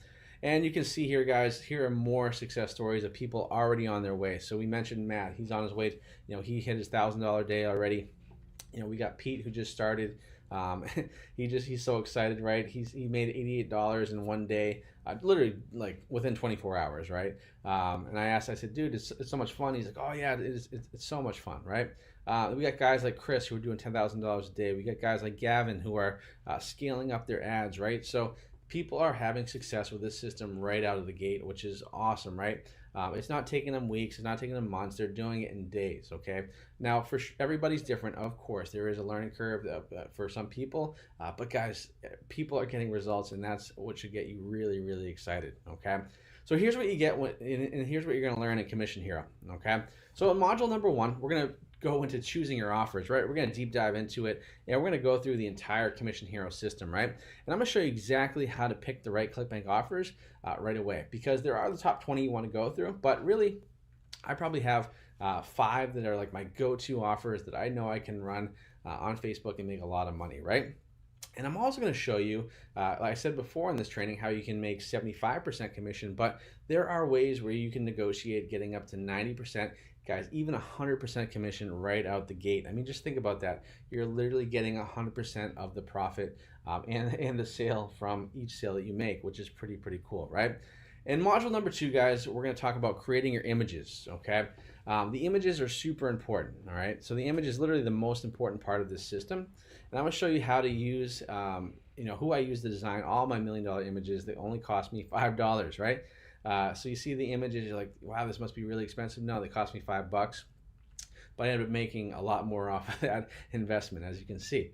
And you can see here, guys, here are more success stories of people already on their way. So we mentioned Matt, he's on his way, he hit his $1,000 day already. We got Pete, who just started. He's so excited, right? He made $88 in one day, literally like within 24 hours, right? And I said, dude, it's so much fun. He's like, oh yeah, it's so much fun, right? We got guys like Chris who are doing $10,000 a day. We got guys like Gavin who are scaling up their ads, right? So people are having success with this system right out of the gate, which is awesome, right? It's not taking them weeks, it's not taking them months, they're doing it in days, okay? Now, everybody's different, of course. There is a learning curve for some people, but guys, people are getting results, and that's what should get you really, really excited, okay? So here's what you get, and here's what you're gonna learn in Commission Hero, okay? So in module number 1, we're gonna go into choosing your offers, right? We're going to deep dive into it, and we're going to go through the entire Commission Hero system, right? And I'm going to show you exactly how to pick the right Clickbank offers right away, because there are the top 20 you want to go through, but really, I probably have 5 that are like my go-to offers that I know I can run on Facebook and make a lot of money, right? And I'm also going to show you, like I said before in this training, how you can make 75% commission, but there are ways where you can negotiate getting up to 90%, guys, even 100% commission right out the gate. I mean, just think about that. You're literally getting 100% of the profit and the sale from each sale that you make, which is pretty cool, right? In module number 2, guys, we're going to talk about creating your images, okay? The images are super important, all right? So the image is literally the most important part of this system. And I'm going to show you how to use, who I use to design all my $1 million images that only cost me $5, right? So you see the images, you're like, wow, this must be really expensive. No, they cost me $5, but I ended up making a lot more off of that investment, as you can see.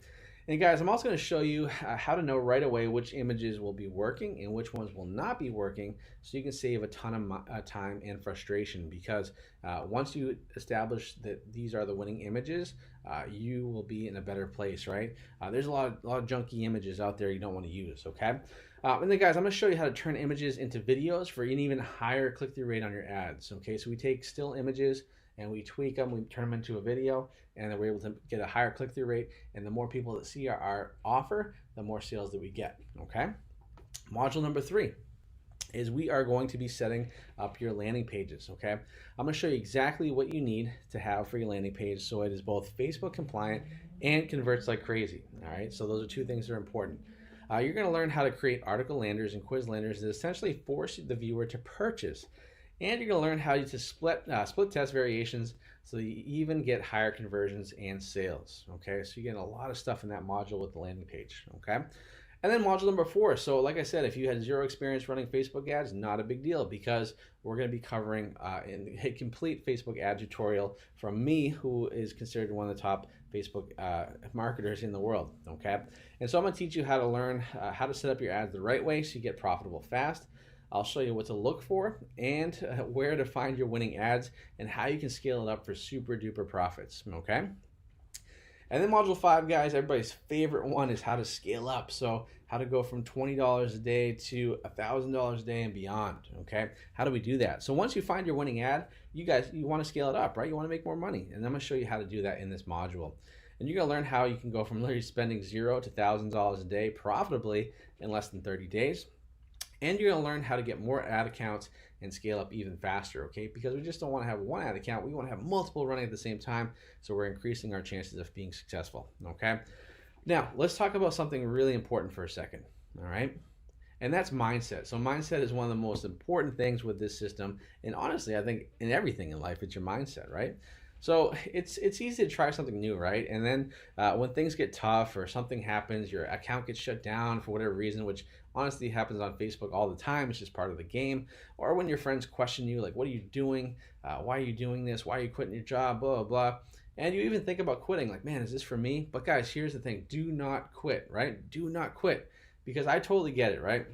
And guys, I'm also going to show you how to know right away which images will be working and which ones will not be working, so you can save a ton of time and frustration, because once you establish that these are the winning images, you will be in a better place, right? There's a lot of junky images out there you don't want to use, okay? And then guys, I'm going to show you how to turn images into videos for an even higher click-through rate on your ads, okay? So we take still images and we tweak them, we turn them into a video, and then we're able to get a higher click-through rate, and the more people that see our offer, the more sales that we get, okay? Module number 3 is we are going to be setting up your landing pages, okay? I'm going to show you exactly what you need to have for your landing page so it is both Facebook compliant and converts like crazy, all right? So those are 2 things that are important. You're going to learn how to create article landers and quiz landers that essentially force the viewer to purchase. And you're going to learn how to split test variations so that you even get higher conversions and sales, okay? So you get a lot of stuff in that module with the landing page, okay? And then module number 4. So like I said, if you had 0 experience running Facebook ads, not a big deal, because we're going to be covering a complete Facebook ad tutorial from me, who is considered one of the top Facebook marketers in the world, okay? And so I'm going to teach you how to learn how to set up your ads the right way so you get profitable fast. I'll show you what to look for and where to find your winning ads and how you can scale it up for super duper profits, okay? And then module 5, guys, everybody's favorite one is how to scale up. So how to go from $20 a day to $1,000 a day and beyond, okay? How do we do that? So once you find your winning ad, you want to scale it up, right? You want to make more money. And I'm going to show you how to do that in this module. And you're going to learn how you can go from literally spending $0 to thousands of dollars a day profitably in less than 30 days. And you're going to learn how to get more ad accounts and scale up even faster, okay? Because we just don't want to have one ad account. We want to have multiple running at the same time, so we're increasing our chances of being successful, okay? Now, let's talk about something really important for a second, all right? And that's mindset. So mindset is one of the most important things with this system. And honestly, I think in everything in life, it's your mindset, right? So it's easy to try something new, right? And then when things get tough or something happens, your account gets shut down for whatever reason, which honestly happens on Facebook all the time. It's just part of the game. Or when your friends question you, like, what are you doing? Why are you doing this? Why are you quitting your job? Blah, blah, blah. And you even think about quitting, like, man, is this for me? But guys, here's the thing. Do not quit, right? Do not quit. Because I totally get it, right?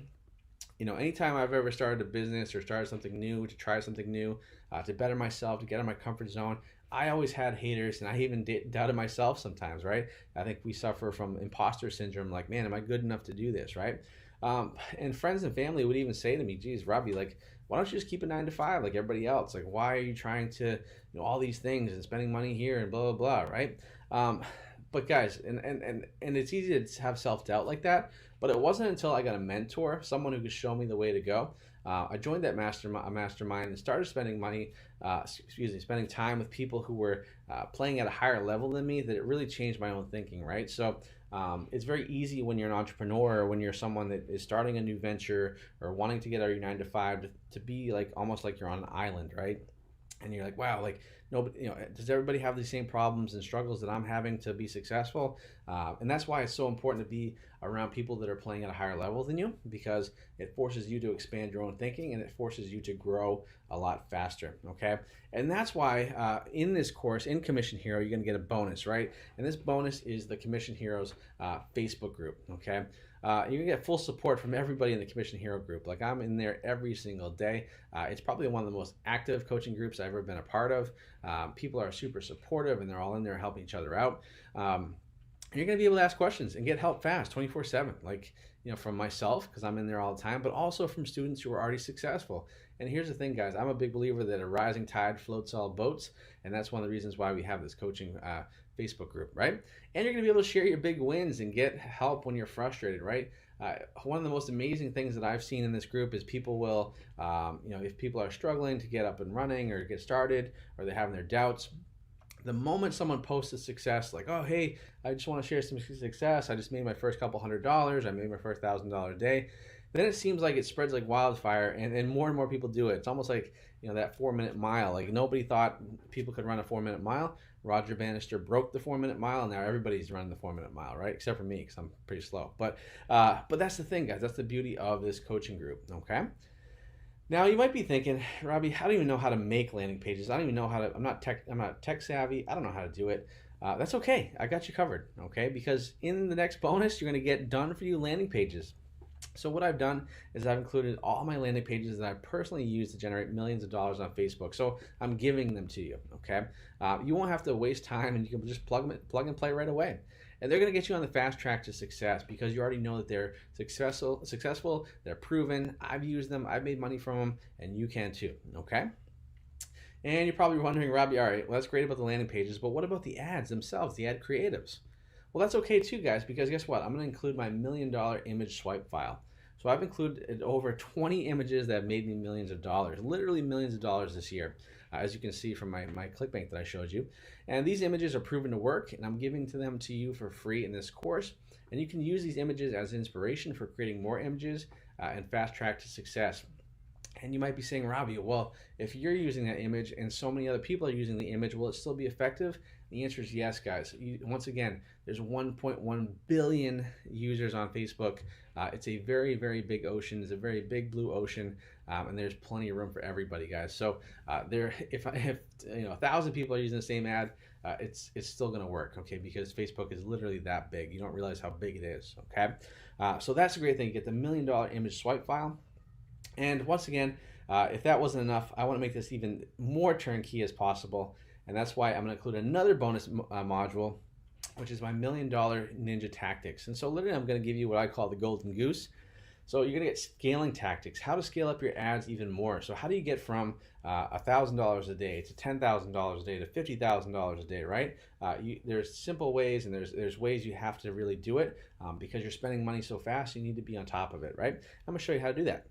You know, anytime I've ever started a business or started something new, to try something new, to better myself, to get out of my comfort zone, I always had haters, and I even doubted myself sometimes, right? I think we suffer from imposter syndrome, like, man, am I good enough to do this, right? And friends and family would even say to me, geez, Robbie, like, why don't you just keep a 9 to 5 like everybody else? Like, why are you trying to, you know, all these things and spending money here and blah, blah, blah, right? But guys, and it's easy to have self-doubt like that, but it wasn't until I got a mentor, someone who could show me the way to go. I joined that mastermind and started spending money, spending time with people who were playing at a higher level than me, that it really changed my own thinking, right? So it's very easy when you're an entrepreneur, or when you're someone that is starting a new venture or wanting to get out of your 9 to 5 to be like almost like you're on an island, right? And you're like, wow, like, nobody, you know, does everybody have the same problems and struggles that I'm having to be successful? And that's why it's so important to be around people that are playing at a higher level than you, because it forces you to expand your own thinking, and it forces you to grow a lot faster, okay? And that's why in this course, in Commission Hero, you're gonna get a bonus, right? And this bonus is the Commission Heroes Facebook group, okay? You're gonna get full support from everybody in the Commission Hero group. Like, I'm in there every single day. It's probably one of the most active coaching groups I've ever been a part of. People are super supportive, and they're all in there helping each other out. You're gonna be able to ask questions and get help fast, 24/7. Like, you know, from myself, because I'm in there all the time, but also from students who are already successful. And here's the thing, guys, I'm a big believer that a rising tide floats all boats, and that's one of the reasons why we have this coaching Facebook group, right? And you're gonna be able to share your big wins and get help when you're frustrated, right? One of the most amazing things that I've seen in this group is people will, you know, if people are struggling to get up and running or get started, or they're having their doubts, the moment someone posts a success, like, oh, hey, I just want to share some success, I just made my first couple $100, I made my first $1,000 a day, then it seems like it spreads like wildfire, and more people do it. It's almost like, you know, that 4-minute mile. Like, nobody thought people could run a 4-minute mile. Roger Bannister broke the 4-minute mile, and now everybody's running the 4-minute mile, right? Except for me, because I'm pretty slow. But that's the thing, guys. That's the beauty of this coaching group, okay? Now, you might be thinking, Robbie, I don't even know how to make landing pages. I don't even know how to, I'm not tech savvy. I don't know how to do it. That's okay. I got you covered, okay? Because in the next bonus, you're going to get done for you landing pages. So what I've done is I've included all my landing pages that I personally use to generate millions of dollars on Facebook. So I'm giving them to you, okay? You won't have to waste time, and you can just plug and play right away. And they're going to get you on the fast track to success, because you already know that they're successful, they're proven, I've used them, I've made money from them, and you can too, okay? And you're probably wondering, Robbie, all right, well, that's great about the landing pages, but what about the ads themselves, the ad creatives? Well, that's okay too, guys, because guess what? I'm going to include my $1 million image swipe file. So I've included over 20 images that have made me millions of dollars, literally millions of dollars this year, as you can see from my Clickbank that I showed you. And these images are proven to work, and I'm giving them to you for free in this course. And you can use these images as inspiration for creating more images and fast track to success. And you might be saying, Robbie, well, if you're using that image and so many other people are using the image, will it still be effective? The answer is yes, guys. Once again, there's 1.1 billion users on Facebook. It's a very, very big ocean. It's a very big blue ocean, and there's plenty of room for everybody, guys. So if 1,000 people are using the same ad, it's still going to work, okay? Because Facebook is literally that big. You don't realize how big it is, okay? So that's a great thing. You get the $1 million image swipe file. And once again, if that wasn't enough, I want to make this even more turnkey as possible. And that's why I'm going to include another bonus module which is my $1 million ninja tactics. And so literally I'm going to give you what I call the golden goose. So you're going to get scaling tactics, how to scale up your ads even more. So how do you get from $1,000 a day to $10,000 a day to $50,000 a day, right? There's simple ways, and there's ways you have to really do it because you're spending money so fast. You need to be on top of it, right? I'm going to show you how to do that.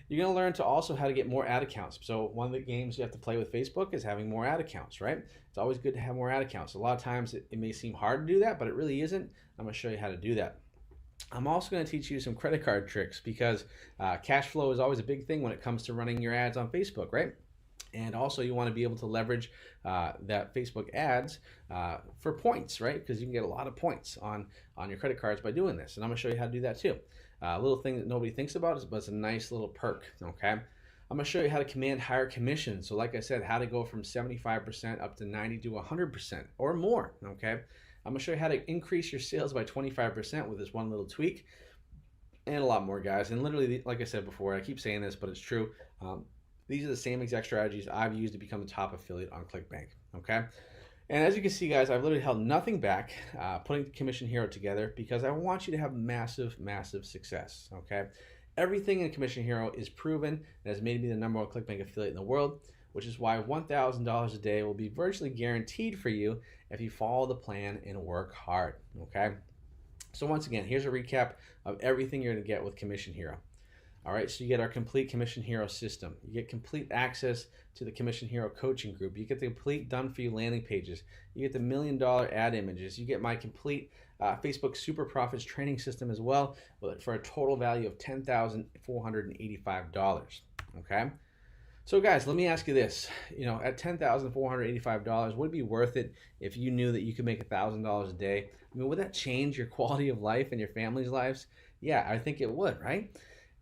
You're going to learn to also how to get more ad accounts. So one of the games you have to play with Facebook is having more ad accounts, right? It's always good to have more ad accounts. A lot of times it may seem hard to do that, but it really isn't. I'm going to show you how to do that. I'm also going to teach you some credit card tricks because cash flow is always a big thing when it comes to running your ads on Facebook, right? And also you want to be able to leverage that Facebook ads for points, right? Because you can get a lot of points on your credit cards by doing this. And I'm going to show you how to do that too. A little thing that nobody thinks about, but it's a nice little perk, okay? I'm going to show you how to command higher commissions. So like I said, how to go from 75% up to 90 to 100% or more, okay? I'm going to show you how to increase your sales by 25% with this one little tweak, and a lot more, guys. And literally, like I said before, I keep saying this, but it's true. These are the same exact strategies I've used to become a top affiliate on Clickbank, okay? And as you can see, guys, I've literally held nothing back putting Commission Hero together because I want you to have massive, massive success, okay? Everything in Commission Hero is proven and has made me the #1 Clickbank affiliate in the world, which is why $1,000 a day will be virtually guaranteed for you if you follow the plan and work hard, okay? So once again, here's a recap of everything you're going to get with Commission Hero. All right, so you get our complete Commission Hero system. You get complete access to the Commission Hero coaching group. You get the complete done-for-you landing pages. You get the $1 million ad images. You get my complete Facebook Super Profits training system as well for a total value of $10,485, okay? So guys, let me ask you this. You know, at $10,485, would it be worth it if you knew that you could make $1,000 a day? I mean, would that change your quality of life and your family's lives? Yeah, I think it would, right?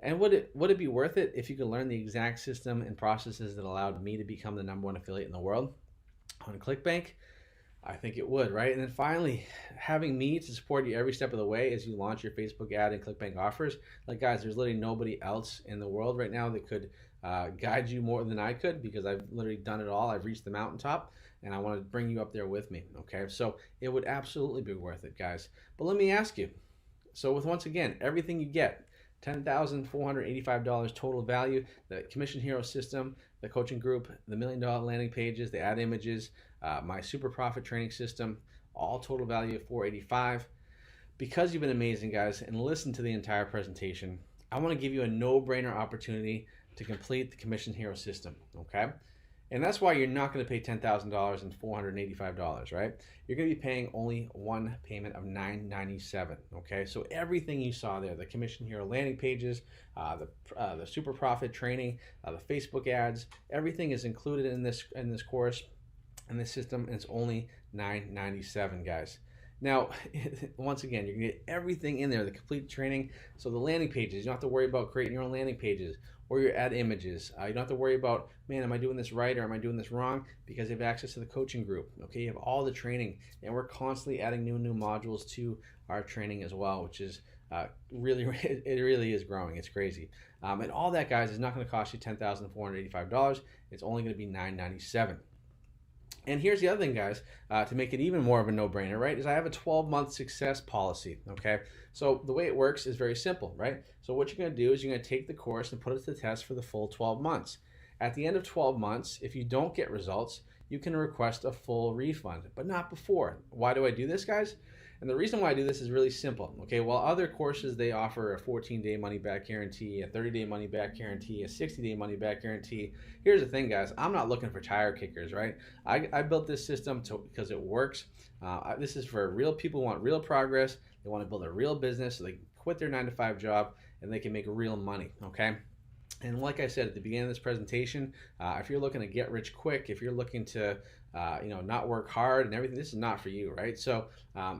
And would it be worth it if you could learn the exact system and processes that allowed me to become the #1 affiliate in the world on Clickbank? I think it would, right? And then finally, having me to support you every step of the way as you launch your Facebook ad and Clickbank offers. Like, guys, there's literally nobody else in the world right now that could guide you more than I could, because I've literally done it all. I've reached the mountaintop, and I want to bring you up there with me, okay? So it would absolutely be worth it, guys. But let me ask you, so with, once again, everything you get, $10,485 total value, the Commission Hero system, the coaching group, the $1 million landing pages, the ad images, my super profit training system, all total value of $485. Because you've been amazing, guys, and listened to the entire presentation, I want to give you a no-brainer opportunity to complete the Commission Hero system, okay? And that's why you're not going to pay $10,000 and $485, right? You're going to be paying only one payment of $997, okay? So everything you saw there, the Commission Hero landing pages, the super profit training, the Facebook ads, everything is included in this course, in this system, and it's only $997, guys. Now, once again, you're going to get everything in there, the complete training. So the landing pages, you don't have to worry about creating your own landing pages or your ad images. You don't have to worry about, man, am I doing this right or am I doing this wrong? Because you have access to the coaching group. Okay, you have all the training, and we're constantly adding new modules to our training as well, which is it really is growing. It's crazy. And all that, guys, is not going to cost you $10,485. It's only going to be $997. And here's the other thing, guys, to make it even more of a no-brainer, right, is I have a 12-month success policy, okay? So the way it works is very simple, right? So what you're going to do is you're going to take the course and put it to the test for the full 12 months. At the end of 12 months, if you don't get results, you can request a full refund, but not before. Why do I do this, guys? And the reason why I do this is really simple, okay? While other courses, they offer a 14-day money-back guarantee, a 30-day money-back guarantee, a 60-day money-back guarantee. Here's the thing, guys. I'm not looking for tire kickers, right? I built this system because it works. This is for real people who want real progress. They want to build a real business so they can quit their 9-to-5 job and they can make real money, okay? And like I said at the beginning of this presentation, if you're looking to get rich quick, if you're looking to not work hard and everything, this is not for you, right? So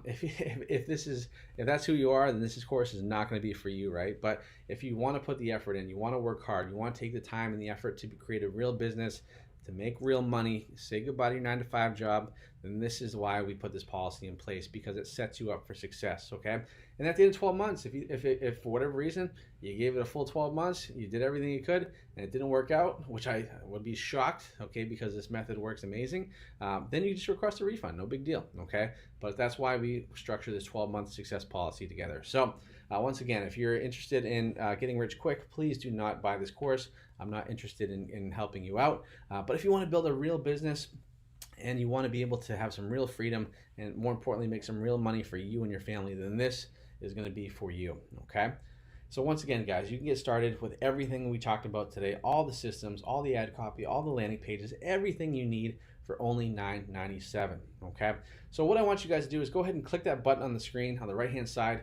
if that's who you are, then this course is not going to be for you, right? But if you want to put the effort in, you want to work hard, you want to take the time and the effort to create a real business, to make real money, say goodbye to your 9 to 5 job, then this is why we put this policy in place, because it sets you up for success, okay? And at the end of 12 months, if for whatever reason you gave it a full 12 months, you did everything you could, and it didn't work out, which I would be shocked, okay, because this method works amazing, then you just request a refund, no big deal, okay? But that's why we structure this 12-month success policy together. So once again, if you're interested in getting rich quick, please do not buy this course. I'm not interested in helping you out. But if you want to build a real business and you want to be able to have some real freedom and more importantly, make some real money for you and your family, then this is going to be for you, okay? So once again, guys, you can get started with everything we talked about today, all the systems, all the ad copy, all the landing pages, everything you need for only $9.97, okay? So what I want you guys to do is go ahead and click that button on the screen on the right-hand side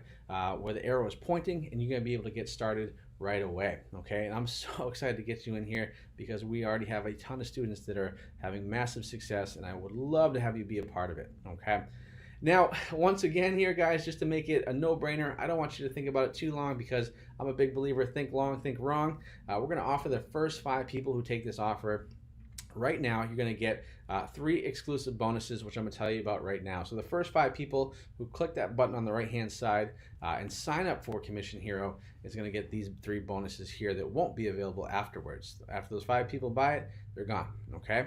where the arrow is pointing, and you're gonna be able to get started right away, okay? And I'm so excited to get you in here because we already have a ton of students that are having massive success, and I would love to have you be a part of it, okay? Now, once again here, guys, just to make it a no-brainer, I don't want you to think about it too long because I'm a big believer, think long, think wrong. We're gonna offer the first 5 people who take this offer. Right now, you're going to get 3 exclusive bonuses, which I'm going to tell you about right now. So the first 5 people who click that button on the right-hand side and sign up for Commission Hero is going to get these 3 bonuses here that won't be available afterwards. After those 5 people buy it, they're gone, okay?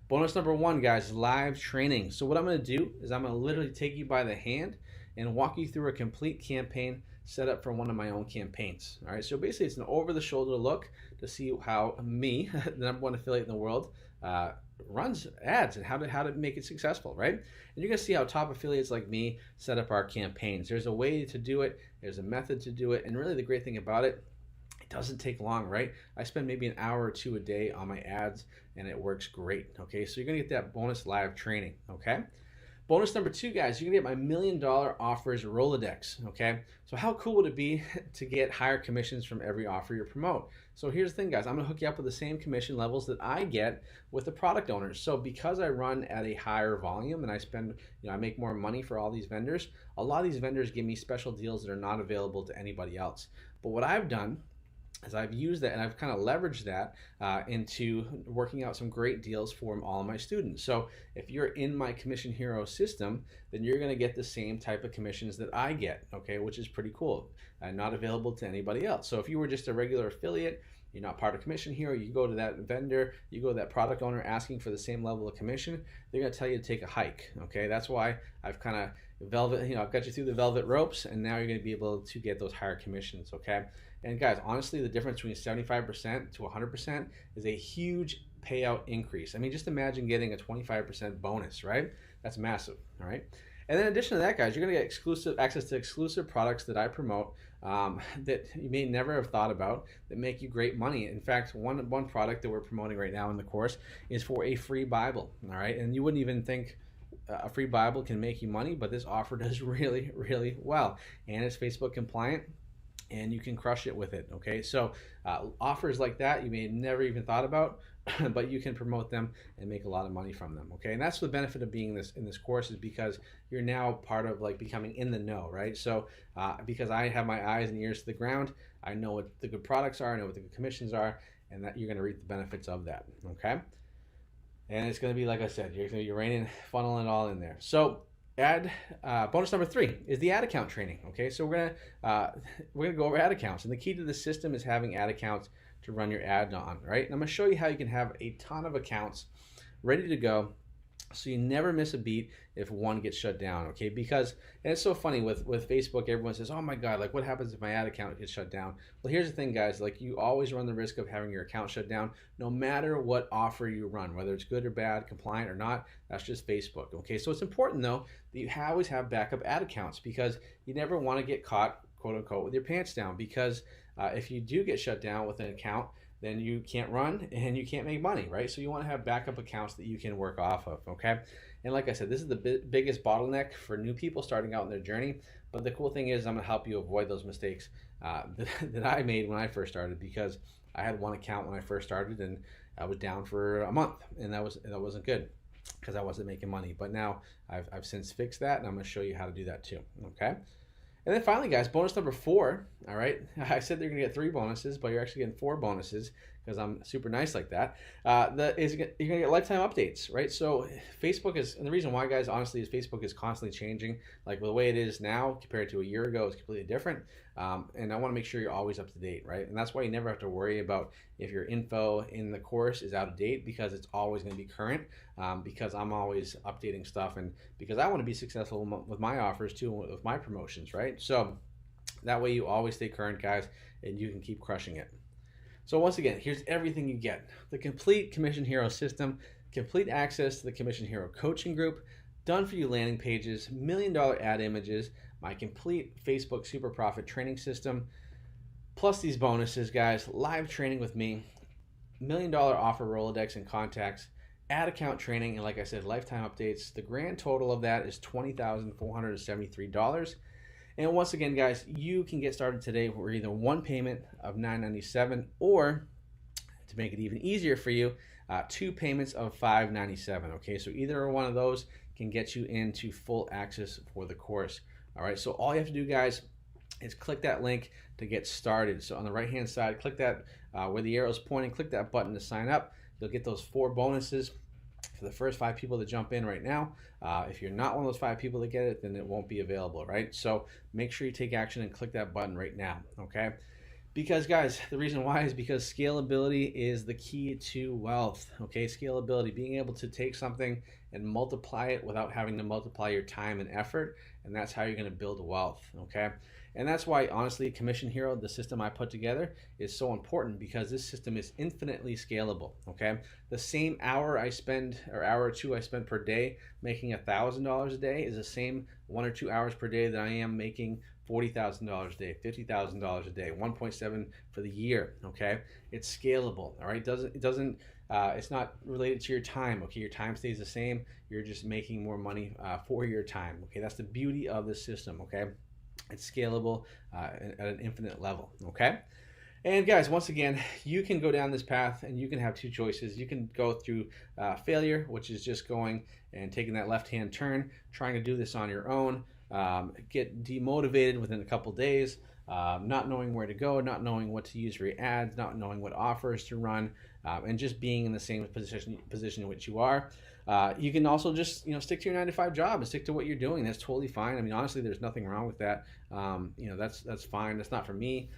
Bonus number 1, guys, live training. So what I'm going to do is I'm going to literally take you by the hand and walk you through a complete campaign set up for one of my own campaigns. All right, so basically it's an over-the-shoulder look to see how me, the #1 affiliate in the world, runs ads and how to make it successful, right? And you're gonna see how top affiliates like me set up our campaigns. There's a way to do it, there's a method to do it, and really the great thing about it, it doesn't take long, right? I spend maybe an hour or 2 a day on my ads and it works great, okay? So you're gonna get that bonus live training, okay? Bonus number 2, guys, you're gonna get my $1 Million Offers Rolodex, okay? So how cool would it be to get higher commissions from every offer you promote? So here's the thing, guys, I'm gonna hook you up with the same commission levels that I get with the product owners. So because I run at a higher volume and I spend, I make more money for all these vendors, a lot of these vendors give me special deals that are not available to anybody else. But what I've done is I've used that and I've kind of leveraged that into working out some great deals for all of my students. So if you're in my Commission Hero system, then you're going to get the same type of commissions that I get, okay, which is pretty cool and not available to anybody else. So if you were just a regular affiliate, you're not part of Commission Hero, you go to that vendor, you go to that product owner asking for the same level of commission, they're going to tell you to take a hike, okay? That's why I've kind of I've got you through the velvet ropes, and now you're going to be able to get those higher commissions, okay? And guys, honestly, the difference between 75% to 100% is a huge payout increase. I mean, just imagine getting a 25% bonus, right? That's massive, all right? And then in addition to that, guys, you're gonna get exclusive access to exclusive products that I promote that you may never have thought about that make you great money. In fact, one product that we're promoting right now in the course is for a free Bible, all right? And you wouldn't even think a free Bible can make you money, but this offer does really, really well. And it's Facebook compliant, and you can crush it with it, okay? So offers like that you may have never even thought about, but you can promote them and make a lot of money from them, okay? And that's the benefit of being in this course, is because you're now part of like becoming in the know, right? So because I have my eyes and ears to the ground, I know what the good products are, I know what the good commissions are, and that you're gonna reap the benefits of that, okay? And it's gonna be, like I said, you're gonna be raining, funneling it all in there. So bonus number 3 is the ad account training. Okay, so we're gonna go over ad accounts, and the key to the system is having ad accounts to run your ad on, right? And I'm gonna show you how you can have a ton of accounts ready to go, so you never miss a beat if one gets shut down, okay? Because, and it's so funny with Facebook, everyone says, oh my God, like what happens if my ad account gets shut down? Well, here's the thing, guys, like you always run the risk of having your account shut down, no matter what offer you run, whether it's good or bad, compliant or not. That's just Facebook, okay? So it's important though that you always have backup ad accounts, because you never want to get caught, quote unquote, with your pants down, because if you do get shut down with an account, then you can't run and you can't make money, right? So you want to have backup accounts that you can work off of, okay? And like I said, this is the biggest bottleneck for new people starting out in their journey. But the cool thing is I'm gonna help you avoid those mistakes that I made when I first started, because I had one account when I first started and I was down for a month, and that wasn't good because I wasn't making money. But now I've since fixed that, and I'm gonna show you how to do that too, okay? And then finally, guys, bonus number 4. All right, I said they're gonna get 3 bonuses, but you're actually getting 4 bonuses because I'm super nice like that. You're gonna get lifetime updates, right? So Facebook is, and the reason why, guys, honestly, is Facebook is constantly changing. Like the way it is now compared to a year ago is completely different. And I want to make sure you're always up to date, right? And that's why you never have to worry about if your info in the course is out of date, because it's always going to be current. Because I'm always updating stuff, and because I want to be successful with my offers too, with my promotions, right? So that way you always stay current, guys, and you can keep crushing it. So once again, here's everything you get: the complete Commission Hero system, complete access to the Commission Hero coaching group, done for you landing pages, $1 million ad images, my complete Facebook super profit training system, plus these bonuses, guys: live training with me, $1 million offer Rolodex and contacts, ad account training, and like I said, lifetime updates. The grand total of that is $20,473. And once again, guys, you can get started today for either one payment of $997, or to make it even easier for you, 2 payments of $597. Okay, so either one of those can get you into full access for the course. All right, so all you have to do, guys, is click that link to get started. So on the right hand side, click that where the arrow is pointing, click that button to sign up. You'll get those 4 bonuses for the first 5 people that jump in right now. If you're not one of those 5 people that get it, then it won't be available, right? So make sure you take action and click that button right now, okay? Because, guys, the reason why is because scalability is the key to wealth, okay? Scalability, being able to take something and multiply it without having to multiply your time and effort, and that's how you're going to build wealth, okay? And that's why, honestly, Commission Hero, the system I put together, is so important, because this system is infinitely scalable, okay? The same hour I spend, or hour or 2 I spend per day making $1,000 a day is the same 1 or 2 hours per day that I am making $40,000 a day, $50,000 a day, 1.7 for the year, okay? It's scalable, all right? It's not related to your time, okay? Your time stays the same. You're just making more money for your time, okay? That's the beauty of this system, okay? It's scalable at an infinite level, okay? And guys, once again, you can go down this path and you can have 2 choices. You can go through failure, which is just going and taking that left-hand turn, trying to do this on your own, get demotivated within a couple days, not knowing where to go, not knowing what to use for your ads, not knowing what offers to run, and just being in the same position in which you are. You can also just stick to your 9-to-5 job and stick to what you're doing. That's totally fine. I mean, honestly, there's nothing wrong with that. That's fine. That's not for me.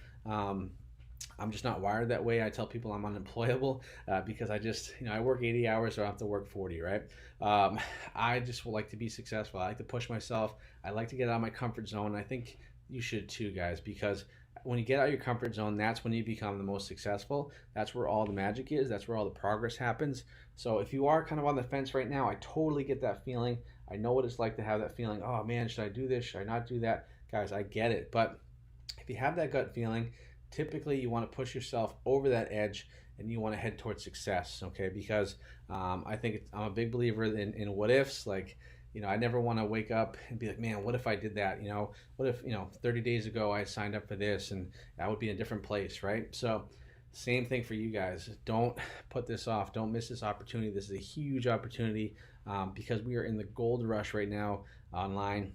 I'm just not wired that way. I tell people I'm unemployable because I work 80 hours, so I have to work 40, right? I just would like to be successful. I like to push myself. I like to get out of my comfort zone. I think you should too, guys, because when you get out of your comfort zone, that's when you become the most successful. That's where all the magic is. That's where all the progress happens. So if you are kind of on the fence right now, I totally get that feeling. I know what it's like to have that feeling. Oh man, should I do this? Should I not do that? Guys, I get it. But if you have that gut feeling, typically you want to push yourself over that edge and you want to head towards success, okay? Because I'm a big believer in what ifs. Like, I never want to wake up and be like, man, what if I did that? What if 30 days ago I signed up for this and I would be in a different place, right? So same thing for you guys. Don't put this off. Don't miss this opportunity. This is a huge opportunity because we are in the gold rush right now online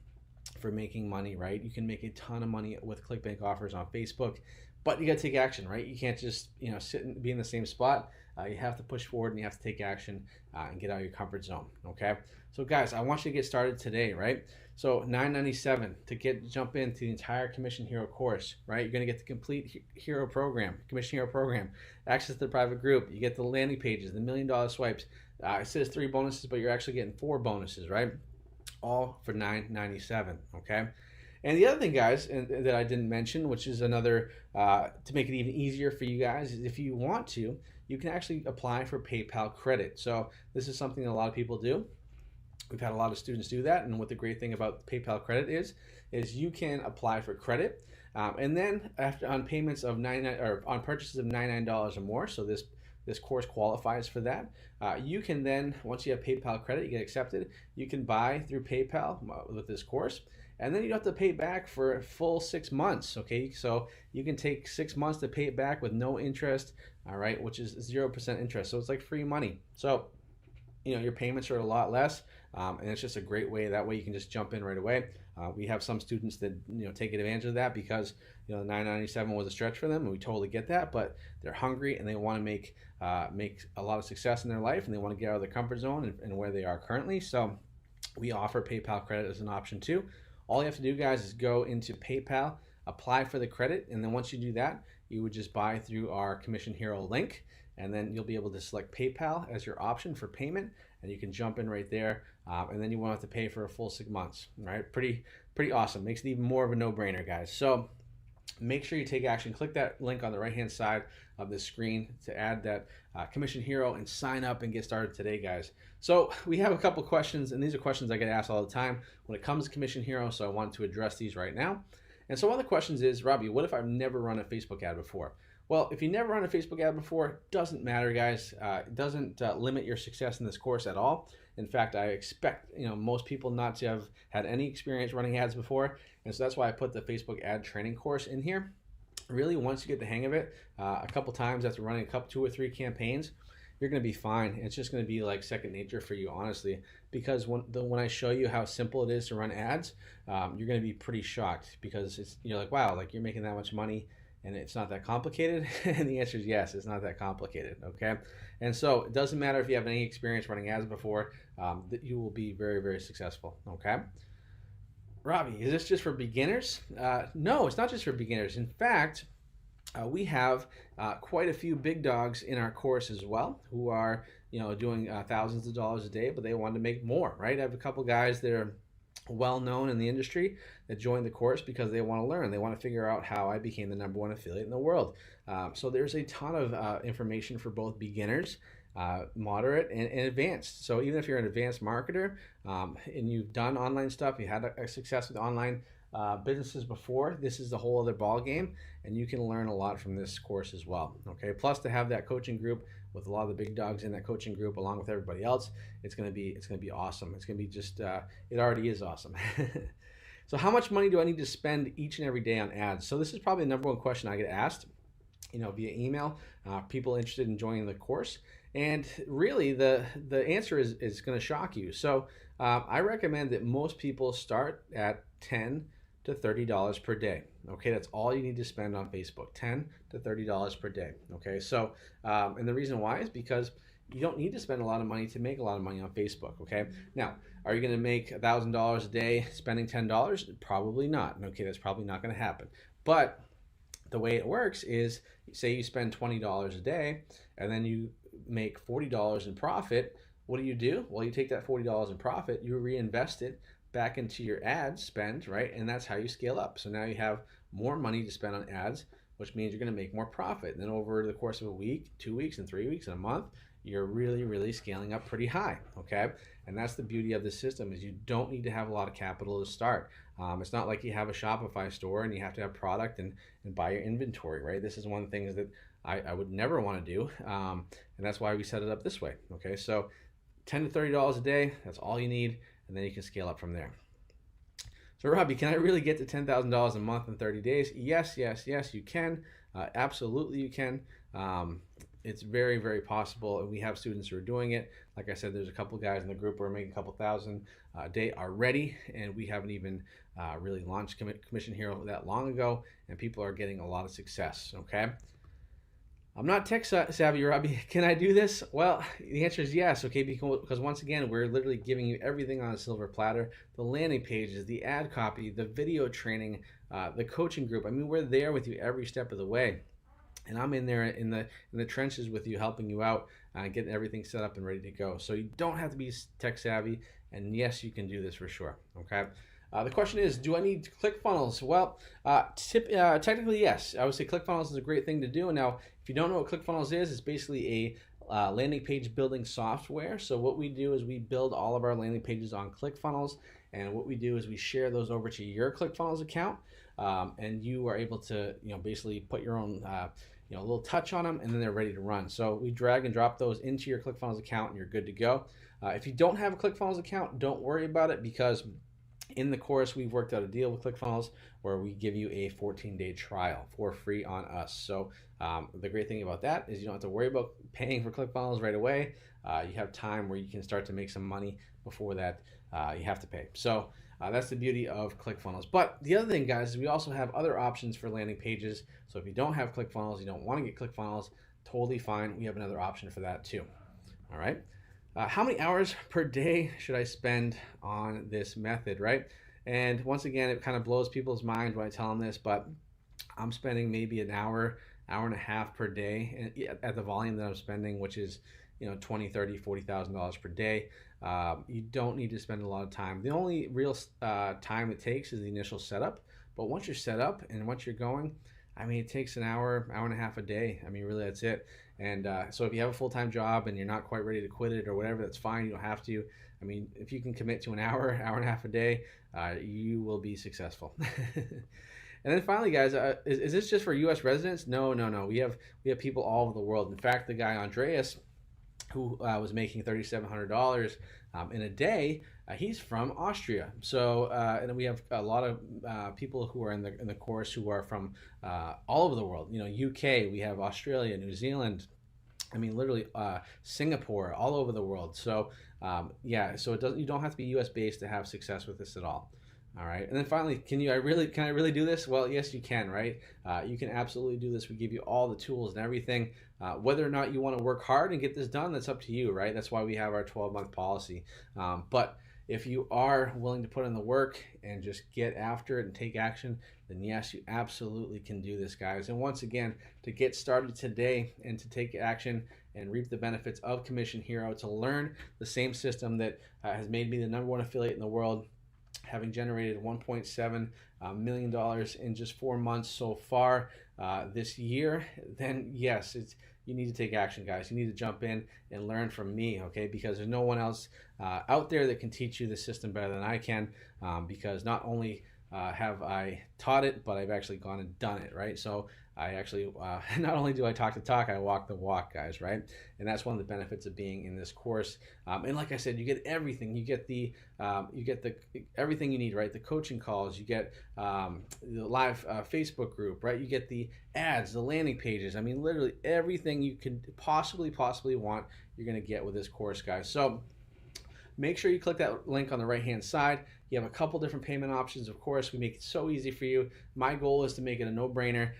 for making money, right? You can make a ton of money with Clickbank offers on Facebook, but you got to take action, right? You can't just sit and be in the same spot. You have to push forward and you have to take action and get out of your comfort zone, okay? So guys, I want you to get started today, right? So $997 to jump into the entire Commission Hero course, right? You're gonna get the complete Hero program, Commission Hero program, access to the private group. You get the landing pages, the $1 million swipes. It says 3 bonuses, but you're actually getting 4 bonuses, right? All for $997, okay? And the other thing, guys, that I didn't mention, which is another, to make it even easier for you guys, is if you want to, you can actually apply for PayPal credit. So this is something that a lot of people do. We've had a lot of students do that, and what the great thing about PayPal credit is you can apply for credit, and then on payments of on purchases of $99 or more, so this course qualifies for that. You can then, once you have PayPal credit, you get accepted, you can buy through PayPal with this course, and then you don't have to pay back for a full 6 months, okay? So you can take 6 months to pay it back with no interest, all right, which is 0% interest. So it's like free money. So your payments are a lot less, and it's just a great way. That way you can just jump in right away. We have some students that take advantage of that because the 997 was a stretch for them, and we totally get that. But they're hungry and they want to make a lot of success in their life, and they want to get out of their comfort zone and where they are currently. So we offer PayPal credit as an option too. All you have to do, guys, is go into PayPal, apply for the credit, and then once you do that, you would just buy through our Commission Hero link, and then you'll be able to select PayPal as your option for payment, and you can jump in right there, and then you won't have to pay for a full 6 months. Right? Pretty awesome. Makes it even more of a no-brainer, guys. So make sure you take action. Click that link on the right-hand side of the screen to add that Commission Hero and sign up and get started today, guys. So we have a couple questions, and these are questions I get asked all the time when it comes to Commission Hero, so I wanted to address these right now. And so one of the questions is, Robbie, what if I've never run a Facebook ad before? Well, if you never run a Facebook ad before, it doesn't matter, guys. It doesn't limit your success in this course at all. In fact, I expect most people not to have had any experience running ads before, and so that's why I put the Facebook ad training course in here. Really, once you get the hang of it, a couple times after running two or three campaigns, you're going to be fine. It's just going to be like second nature for you, honestly, because when I show you how simple it is to run ads, you're going to be pretty shocked because you're like, wow, like you're making that much money and it's not that complicated. And the answer is yes, it's not that complicated. Okay, and so it doesn't matter if you have any experience running ads before, that you will be very, very successful. Okay. Robbie, is this just for beginners? No, it's not just for beginners. In fact, we have quite a few big dogs in our course as well who are doing thousands of dollars a day, but they want to make more, right? I have a couple guys that are well known in the industry that joined the course because they want to learn. They want to figure out how I became the #1 affiliate in the world. So there's a ton of information for both beginners, moderate, and advanced. So even if you're an advanced marketer and you've done online stuff, you had a success with online businesses before, this is the whole other ball game, and you can learn a lot from this course as well. Okay, plus to have that coaching group with a lot of the big dogs in that coaching group along with everybody else, it's gonna be awesome. It's gonna be just it already is awesome. So how much money do I need to spend each and every day on ads? So this is probably the #1 question I get asked via email, people interested in joining the course. And really the answer is going to shock you. So I recommend that most people start at $10 to $30 per day. Okay, that's all you need to spend on Facebook, $10 to $30 per day. Okay, so and the reason why is because you don't need to spend a lot of money to make a lot of money on Facebook. Okay, now are you going to make $1,000 a day spending $10? Probably not. Okay, that's probably not going to happen. But the way it works is, say you spend $20 a day and then you make $40 in profit. What do? Well, you take that $40 in profit, you reinvest it back into your ad spend, right? And that's how you scale up. So now you have more money to spend on ads, which means you're going to make more profit. And then over the course of a week, 2 weeks, and 3 weeks, and a month, you're really, really scaling up pretty high. Okay, and that's the beauty of the system, is you don't need to have a lot of capital to start. It's not like you have a Shopify store and you have to have product and buy your inventory, right? This is one of the things that I would never want to do, and that's why we set it up this way. Okay, so $10 to $30 a day, that's all you need, and then you can scale up from there. So Robbie, can I really get to $10,000 a month in 30 days? Yes, you can. Absolutely you can. It's very, very possible, and we have students who are doing it. Like I said, there's a couple guys in the group who are making a couple thousand a day already, and we haven't even really launched Commission Hero that long ago, and people are getting a lot of success. Okay, I'm not tech savvy, Robbie. Can I do this? Well, the answer is yes. Okay, because once again, we're literally giving you everything on a silver platter: the landing pages, the ad copy, the video training, the coaching group. I mean, we're there with you every step of the way. And I'm in there in the trenches with you, helping you out, getting everything set up and ready to go. So you don't have to be tech savvy, and yes, you can do this for sure. Okay. The question is, do I need ClickFunnels? Well, technically yes. I would say ClickFunnels is a great thing to do. And now, if you don't know what ClickFunnels is, it's basically a landing page building software. So what we do is we build all of our landing pages on ClickFunnels, and what we do is we share those over to your ClickFunnels account, and you are able to basically put your own a little touch on them, and then they're ready to run. So we drag and drop those into your ClickFunnels account, and you're good to go. If you don't have a ClickFunnels account, don't worry about it, because In the course, we've worked out a deal with ClickFunnels where we give you a 14-day trial for free on us. So the great thing about that is you don't have to worry about paying for ClickFunnels right away. You have time where you can start to make some money before that you have to pay. So that's the beauty of ClickFunnels. But the other thing, guys, is we also have other options for landing pages. So if you don't have ClickFunnels, you don't want to get ClickFunnels, totally fine. We have another option for that too. All right. How many hours per day should I spend on this method, right? And once again, it kind of blows people's mind when I tell them this, but I'm spending maybe an hour, hour and a half per day at the volume that I'm spending, which is, you know, $20, $30, $40,000 per day. You don't need to spend a lot of time. The only real time it takes is the initial setup. But once you're set up and once you're going, I mean, it takes an hour, hour and a half a day. I mean, really, that's it. And so if you have a full-time job and you're not quite ready to quit it or whatever, that's fine. You don't have to. I mean, if you can commit to an hour, hour and a half a day, you will be successful. And then finally, guys, is this just for U.S. residents? No, no, no. We have people all over the world. In fact, the guy Andreas, who was making $3,700 in a day, he's from Austria. So and we have a lot of people who are in the course who are from all over the world. You know, UK, we have Australia, New Zealand. I mean, literally Singapore, all over the world. So yeah, so you don't have to be U.S. based to have success with this at all. All right, and then finally, can I really do this? Well, yes, you can, right? You can absolutely do this. We give you all the tools and everything. Whether or not you want to work hard and get this done, that's up to you, right? That's why we have our 12-month policy. But if you are willing to put in the work and just get after it and take action, then yes, you absolutely can do this, guys. And once again, to get started today and to take action and reap the benefits of Commission Hero, to learn the same system that has made me the #1 affiliate in the world, having generated $1.7 million in just 4 months so far this year, then yes, you need to take action, guys. You need to jump in and learn from me, okay? Because there's no one else out there that can teach you the system better than I can, because not only have I taught it, but I've actually gone and done it, right? So I actually, not only do I talk the talk, I walk the walk, guys, right? And that's one of the benefits of being in this course. And like I said, you get everything. You get the everything you need, right? The coaching calls, you get the live Facebook group, right? You get the ads, the landing pages. I mean, literally everything you could possibly want, you're gonna get with this course, guys. So make sure you click that link on the right-hand side. You have a couple different payment options, of course. We make it so easy for you. My goal is to make it a no-brainer.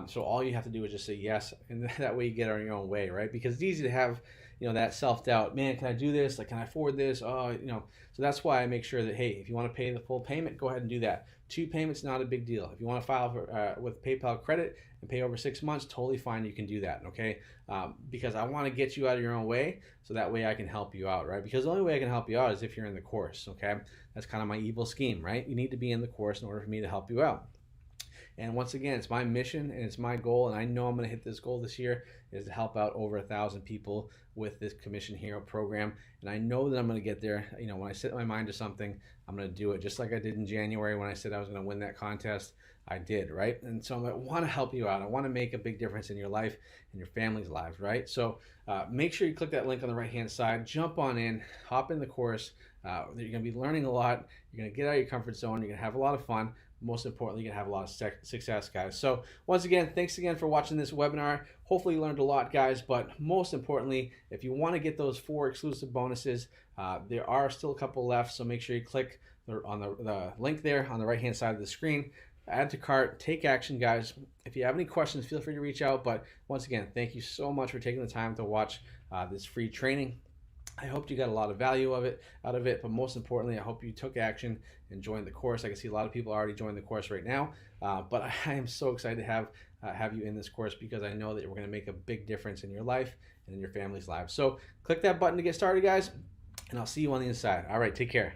So all you have to do is just say yes, and that way you get on your own way, right? Because it's easy to have, you know, that self-doubt. Man, can I do this? Like, can I afford this? Oh, you know. So that's why I make sure that, hey, if you want to pay the full payment, go ahead and do that. 2 payments, not a big deal. If you want to file for, with PayPal credit and pay over 6 months, totally fine. You can do that, okay? Because I want to get you out of your own way, so that way I can help you out, right? Because the only way I can help you out is if you're in the course, okay? That's kind of my evil scheme, right? You need to be in the course in order for me to help you out. And once again, it's my mission and it's my goal, and I know I'm going to hit this goal this year, is to help out over 1,000 people with this Commission Hero program. And I know that I'm going to get there. You know, when I set my mind to something, I'm going to do it. Just like I did in January when I said I was going to win that contest, I did, right? And so I want to help you out. I want to make a big difference in your life and your family's lives, right? So make sure you click that link on the right-hand side. Jump on in, hop in the course. You're going to be learning a lot. You're going to get out of your comfort zone. You're going to have a lot of fun. Most importantly, you're going to have a lot of success, guys. So once again, thanks again for watching this webinar. Hopefully you learned a lot, guys, but most importantly, if you want to get those 4 exclusive bonuses, there are still a couple left, so make sure you click on the link there on the right-hand side of the screen. Add to cart, take action, guys. If you have any questions, feel free to reach out. But once again, thank you so much for taking the time to watch this free training. I hope you got a lot of value out of it, but most importantly, I hope you took action and joined the course. I can see a lot of people already joined the course right now, but I am so excited to have you in this course, because I know that we're going to make a big difference in your life and in your family's lives. So click that button to get started, guys, and I'll see you on the inside. All right, take care.